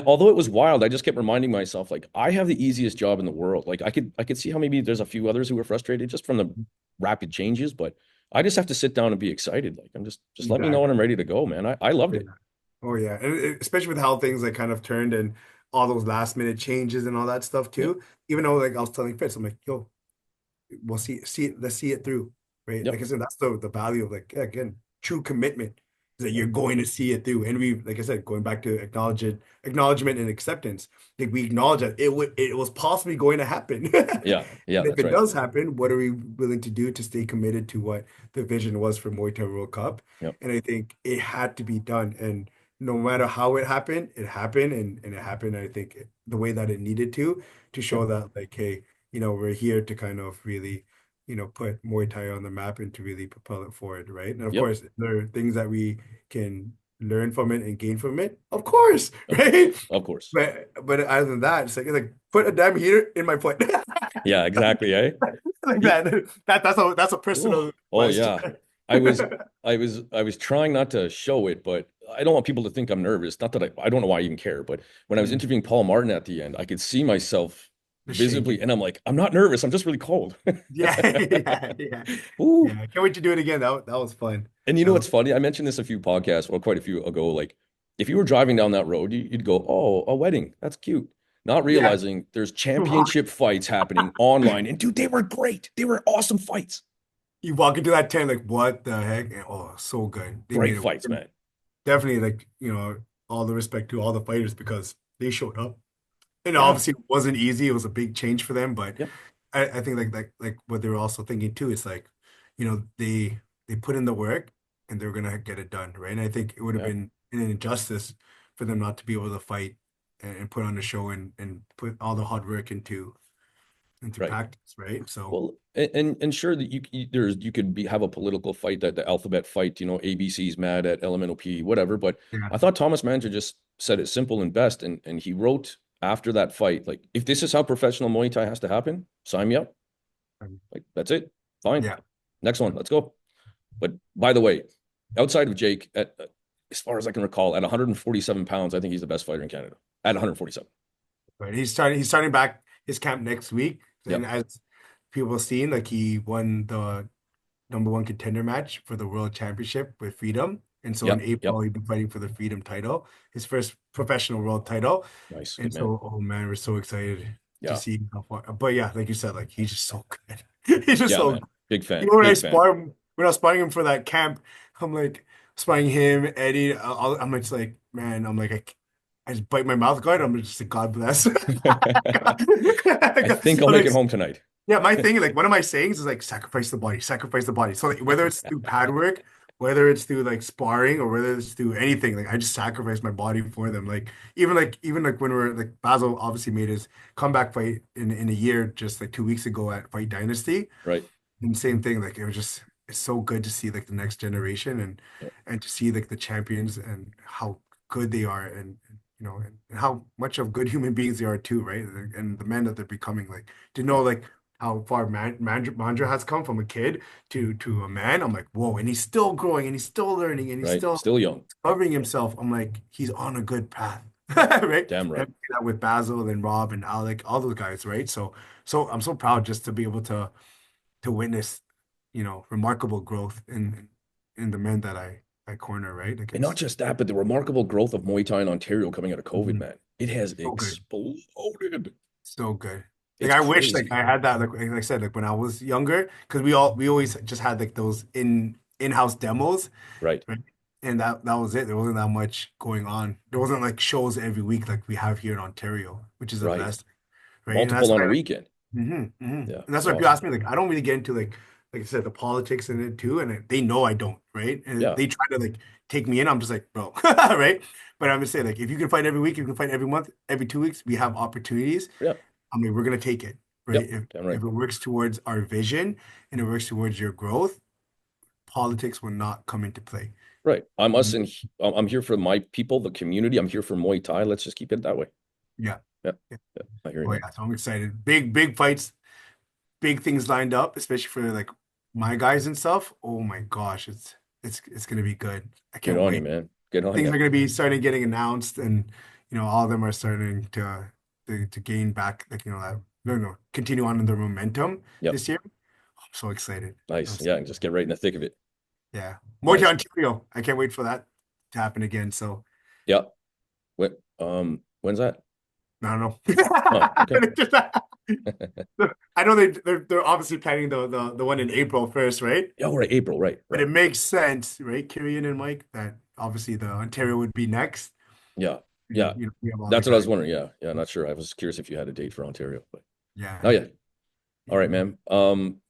although it was wild, I just kept reminding myself, like, I have the easiest job in the world. Like, I could see how maybe there's a few others who were frustrated just from the rapid changes, but I just have to sit down and be excited. Like, just let me know when I'm Exactly. ready to go, man. I loved Yeah. it. Oh yeah, and especially with how things like kind of turned and all those last minute changes and all that stuff Yep. too. Even though like I was telling Fitz, I'm like, yo, we'll let's see it through, right? Like Yep. I said, that's the value of like again, true commitment is that you're going to see it through. And we, like I said, going back to acknowledgement and acceptance, like we acknowledge that it was possibly going to happen. Yeah. Yeah. And if That's it right. does happen, what are we willing to do to stay committed to what the vision was for Muay Thai World Cup? Yep. And I think it had to be done. And no matter how it happened, and it happened, I think, the way that it needed to Yep. show that, like, hey, we're here to kind of really, put Muay Thai on the map and to really propel it forward, right? And of Yep. course, there are things that we can learn from it and gain from it, of course, Of course. right? Of course. But other than that, it's like put a damn heater in my foot. Yeah, exactly. Eh? Like You, that. That's a oh, personal oh request. yeah. I was I was trying not to show it, but I don't want people to think I'm nervous. Not that I don't know why I even care, but when I was Yeah, interviewing Paul Martin at the end, I could see myself the visibly, shaking. and I'm like, I'm not nervous. I'm just really cold. Yeah, yeah, yeah, Ooh. yeah. Can't wait to do it again. That was fun. And you That know was what's funny? I mentioned this a few podcasts, well, quite a few ago. Like, if you were driving down that road, you'd go, "Oh, a wedding. That's cute." Not yeah. realizing there's championship fights happening online, and dude, they were great. They were awesome fights. You walk into that tent like, what the heck? And, oh, so good. They Great made it work. fights, And man. definitely, like, all the respect to all the fighters because they showed up. And Yeah. obviously, it wasn't easy. It was a big change for them, but Yep. I think like what they were also thinking too is like, they put in the work and they're gonna get it done, right? And I think it would have Yeah. been an injustice for them not to be able to fight and put on a show and put all the hard work into Right. practice, right? So Well, and sure that you could have a political fight, that the alphabet fight, ABC's mad at LMNOP, whatever. But yeah, I thought Thomas Manager just said it simple and best, and he wrote after that fight, like, if this is how professional Muay Thai has to happen, sign me up. Like, that's it. Fine. yeah. Next one, let's go. But by the way, outside of Jake, as far as I can recall, at 147 pounds, I think he's the best fighter in Canada. At 147. But he's starting back his camp next week, and Yep. as people have seen, like he won the number one contender match for the world championship with Freedom. And so in Yep. April, Yep. he'll be fighting for the Freedom title, his first professional world title. Nice. And Good man. so, oh man, we're so excited to Yeah. see how far. But yeah, like you said, like he's just so good. He's just Yeah, so man. good. Big fan. Even when I Big fan. spar him, when I was sparring him for that camp, I'm like sparring him, Eddie. I'm just like, man, I'm like, I just bite my mouth guard. I'm just like, God bless. I think I'll I'm make like, it home tonight. yeah, my thing, like one of my sayings is like sacrifice the body, sacrifice the body. So like whether it's through pad work, whether it's through like sparring or whether it's through anything, like I just sacrifice my body for them. Like even like when we're like Basil obviously made his comeback fight in a year just like 2 weeks ago at Fight Dynasty. Right. And same thing, like it was just it's so good to see like the next generation Yep. and to see like the champions and how good they are and how much of good human beings they are too, right? And the men that they're becoming, like to know like how far Mandra has come from a kid to a man. I'm like, whoa, and he's still growing and he's still learning and he's Right. still Still young. discovering himself. I'm like, he's on a good path, right? Damn And I right. see that with Basil and Rob and Alec, all those guys, right? So I'm so proud just to be able to witness, remarkable growth in the men that I corner, right? Like And not it's just that, but the remarkable growth of Muay Thai in Ontario coming out of COVID, mhm, man. It has so good, exploded. so good. Like It's I wish like crazy. I had that like I said like when I was younger because we always just had like those in-house demos, Right. right? And that was it. There wasn't that much going on. There wasn't like shows every week like we have here in Ontario, which is the Right. best, right? And that's Multiple on why a weekend. Yeah. And that's It's why people awesome. ask me, like, I don't really get into like I said, the politics in it too, and they know I don't, right? And Yeah. they try to like take me in. I'm just like, bro, right? But I'm just saying, like, if you can fight every week, you can fight every month, every 2 weeks, we have opportunities. Yeah. I mean, we're gonna take it, right? Yep. If Damn if right. it works towards our vision and it works towards your growth, politics will not come into play. Right. I'm us Mhm. and I'm here for my people, the community. I'm here for Muay Thai. Let's just keep it that way. Yeah. Yep. Yeah. Yep. I hear you, Oh man. yeah. So I'm excited. Big fights, big things lined up, especially for like my guys and stuff. Oh my gosh, it's gonna be good. I Good can't on you, wait. man. Good on Things you. are gonna be starting getting announced, and all of them are starting to gain back, like that. No, continue on in their momentum Yep. this year. I'm so excited. Nice. Yeah. And just get right in the thick of it. Yeah, more to Nice. Ontario. I can't wait for that to happen again. So Yeah. When's that? I don't know. Oh, okay. I know they're obviously planning the one in April first, right? Yeah, right. April. Right. But Right. it makes sense, right, Kirian and Mike, that obviously the Ontario would be next. Yeah. And, Yeah. we have all the That's what I was guys. wondering. Yeah. Yeah. Not sure. I was curious if you had a date for Ontario, but oh Yeah. yeah. All right, man.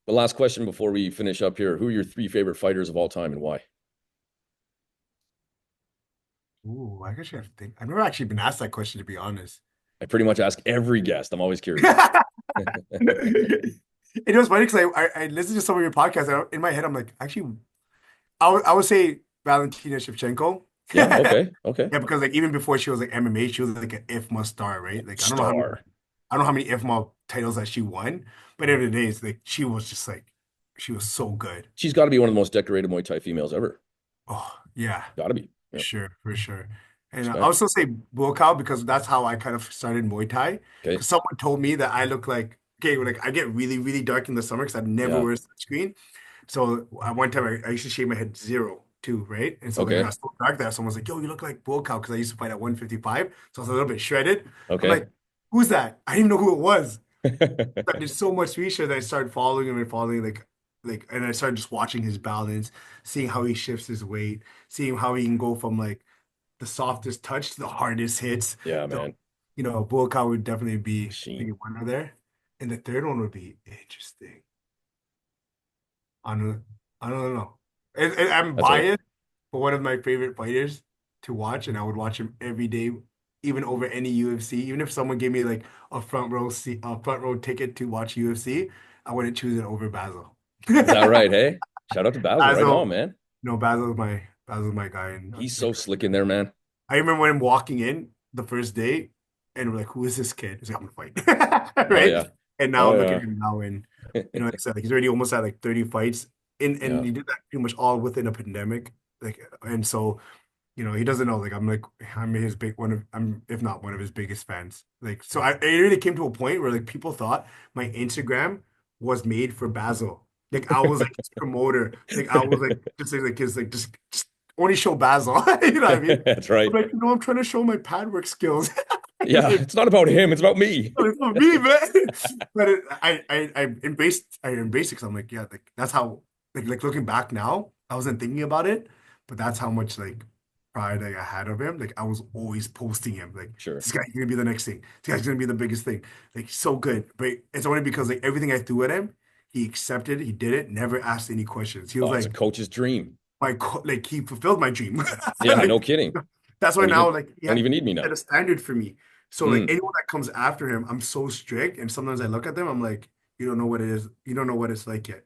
The last question before we finish up here. Who are your three favorite fighters of all time and why? Ooh, I guess you have to think. I've never actually been asked that question, to be honest. I pretty much ask every guest. I'm always curious. It was funny because I listened to some of your podcasts. In my head, I'm like, actually, I would say Valentina Shevchenko. Yeah. Okay. Okay. Yeah, because like even before she was like MMA, she was like an IFMA star, right? Like Star. I don't know how many IFMA titles that she won, but at the end of the day, it's like she was just like she was so good. She's got to be one of the most decorated Muay Thai females ever. Oh yeah, Got to be. for Yeah. sure, for sure. And I Respect. also say Buakaw because that's how I kind of started Muay Thai. Okay. Because someone told me that I look like okay, like I get really, really dark in the summer because I never Yeah. wear sunscreen. So at one time I used to shave my head zero too, right? And so like I Okay. got so dark that someone's like, "Yo, you look like Buakaw," because I used to fight at 155, so I was a little bit shredded. I'm Okay. like, "Who's that?" I didn't even know who it was. I did so much research that I started following him and following and I started just watching his balance, seeing how he shifts his weight, seeing how he can go from like the softest touch to the hardest hits. Yeah, So, man. Buakaw would definitely be Machine. maybe one of there. And the third one would be interesting. I don't, I don't know. I'm That's all right. biased, but one of my favorite fighters to watch, and I would watch him every day even over any UFC. Even if someone gave me like a front row ticket to watch UFC, I wouldn't choose it over Basil. Is that right? Hey, shout out to Basil. Right on, Basil, man. no, Basil's my guy. And He's so slick in there, man. I remember when I'm walking in the first day, and we're like, "Who is this kid?" He's like, "I'm gonna fight," Oh right? yeah. And now Oh look at yeah. him now, and like I said, like, he's already almost at like 30 fights, and Yeah. he did that pretty much all within a pandemic, like, and so he doesn't know, like I'm his big one of I'm if not one of his biggest fans. Like, so it really came to a point where like people thought my Instagram was made for Basil. Like I was like his promoter. Like I was like just like his like just only show Basil. You know what I mean? That's I'm right. like, I'm trying to show my pad work skills. Yeah, it's not about him, it's about me. It's not me, man. But I embraced it because I'm like, yeah, like that's how like looking back now, I wasn't thinking about it, but that's how much like pride like, I had of him. Like I was always posting him, like Sure. this guy's gonna be the next thing. This guy's gonna be the biggest thing. Like he's so good. But it's only because like everything I threw at him, he accepted, he did it, never asked any questions. He was Oh, it's a like coach's dream. like he fulfilled my dream. Yeah, Like no kidding. that's why Don't now even like don't yeah, even need me set now. a standard for me. So like Mm, anyone that comes after him, I'm so strict, and sometimes I look at them, I'm like, you don't know what it is, you don't know what it's like yet,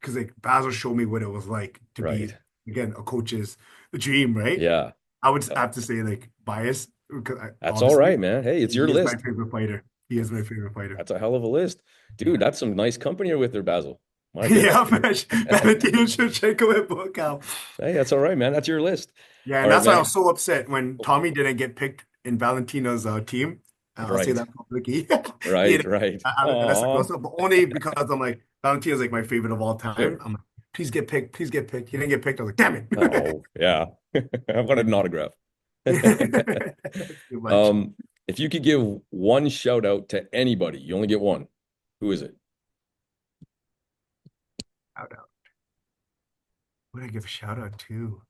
because like Basil showed me what it was like to be right. again a coach's dream, right? Yeah. I would Yeah. have to say like bias because That's all obviously right, man. Hey, it's your he is my list. favorite fighter. He is my favorite fighter. That's a hell of a list. Dude, Yeah. that's some nice company you're with there, Basil. My goodness. Yeah, Valentino Shevchenko and Bukal. Hey, that's all right, man. That's your list. Yeah, All and right, that's why I man. was so upset when Tommy didn't get picked in Valentino's team. I'll say Right. that publicly. He Right, didn't- right. and that's Aw. but only because I'm like Valentino's like my favorite of all time. Sure. I'm like, please get picked, please get picked. He didn't get picked. I was like, damn it. Oh, yeah. I wanted an autograph. Too much. Um, if you could give one shout out to anybody, you only get one. Who is it? Shout out. What did I give a shout out to?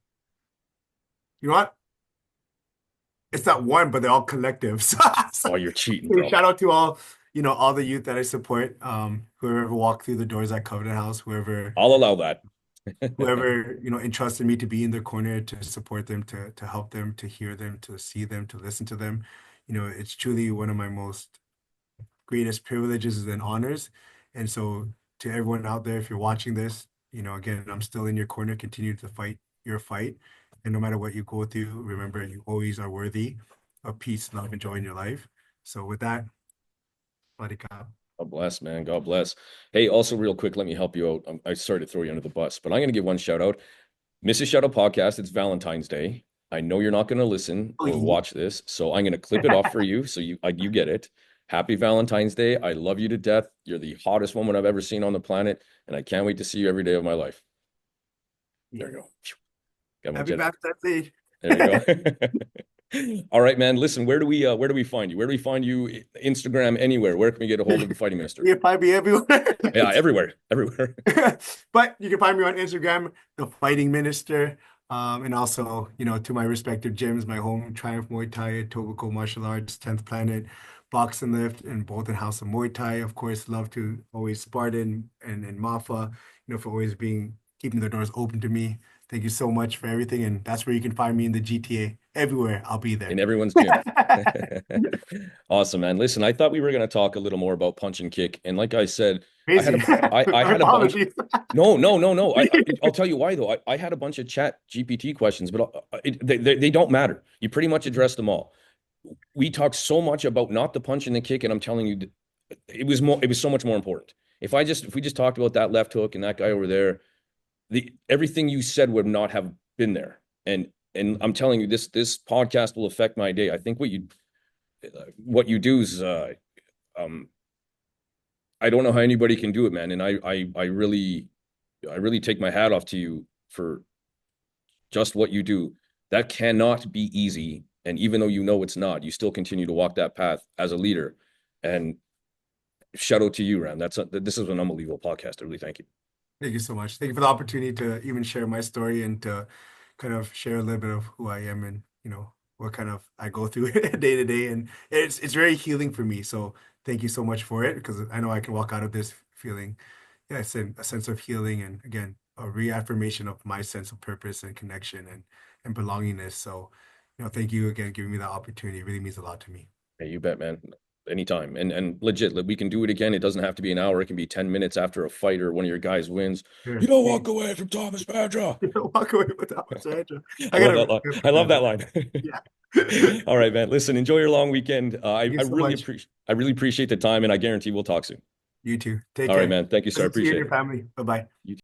You know what? It's not one, but they're all collective. So Oh, you're cheating, bro. shout out to all, all the youth that I support. Whoever walked through the doors at Covenant House, I'll allow that. whoever entrusted me to be in their corner, to support them, to help them, to hear them, to see them, to listen to them. It's truly one of my most greatest privileges and honors. And so to everyone out there, if you're watching this, again, I'm still in your corner. Continue to fight your fight, and no matter what you go through, remember you always are worthy of peace, love, and joy in your life. So with that, Marika. God bless, man. God bless. Hey, also real quick, let me help you out. I sorry to throw you under the bus, but I'm going to give one shout out. Mrs. Shout Out Podcast, it's Valentine's Day. I know you're not going to listen or Please. watch this, so I'm going to clip it off for you so you get it. Happy Valentine's Day. I love you to death. You're the hottest woman I've ever seen on the planet, and I can't wait to see you every day of my life. There you go. Got my Happy jet. Valentine's Day. There you go. All right, man. Listen, where do we find you? Where do we find you? Instagram, anywhere. Where can we get a hold of the Fighting Minister? You can find me everywhere. Yeah, everywhere, everywhere. But you can find me on Instagram, the Fighting Minister. And also, to my respective gyms, my home, Triumph Muay Thai, Tobacco Martial Arts, 10th Planet, Box and Lift, and Bolton House of Muay Thai. Of course, love to always Spartan and Mafa, for always keeping the doors open to me. Thank you so much for everything. And that's where you can find me in the GTA. Everywhere, I'll be there. In everyone's gym. Awesome, man. Listen, I thought we were going to talk a little more about punch and kick. And like I said, Crazy. I had a bunch. Apologies. No, no, no, no. I'll tell you why, though. I had a bunch of chat GPT questions, but they don't matter. You pretty much addressed them all. We talked so much about not the punch and the kick, and I'm telling you, it was so much more important. If we just talked about that left hook and that guy over there, everything you said would not have been there. And I'm telling you, this podcast will affect my day. I think what you do is I don't know how anybody can do it, man. And I really take my hat off to you for just what you do. That cannot be easy. And even though it's not, you still continue to walk that path as a leader. And shout out to you, Ram. This is an unbelievable podcast. I really thank you. Thank you so much. Thank you for the opportunity to even share my story and to kind of share a little bit of who I am and, what kind of I go through day to day. And it's very healing for me. So thank you so much for it, because I know I can walk out of this feeling, yeah, it's a sense of healing, and again, a reaffirmation of my sense of purpose and connection and belongingness. So thank you again, giving me that opportunity. It really means a lot to me. Hey, you bet, man. Anytime. And legit, like, we can do it again. It doesn't have to be an hour. It can be 10 minutes after a fight or one of your guys wins. Sure. You don't walk away from Thomas Pedro. Walk away without Sandra. I love that line. I love that line. Yeah. All right, man. Listen, enjoy your long weekend. Thank you so much. I really appreciate the time, and I guarantee we'll talk soon. You too. Take All care. right, man. Thank you, sir. I Listen to you and appreciate your it. family. Bye bye. You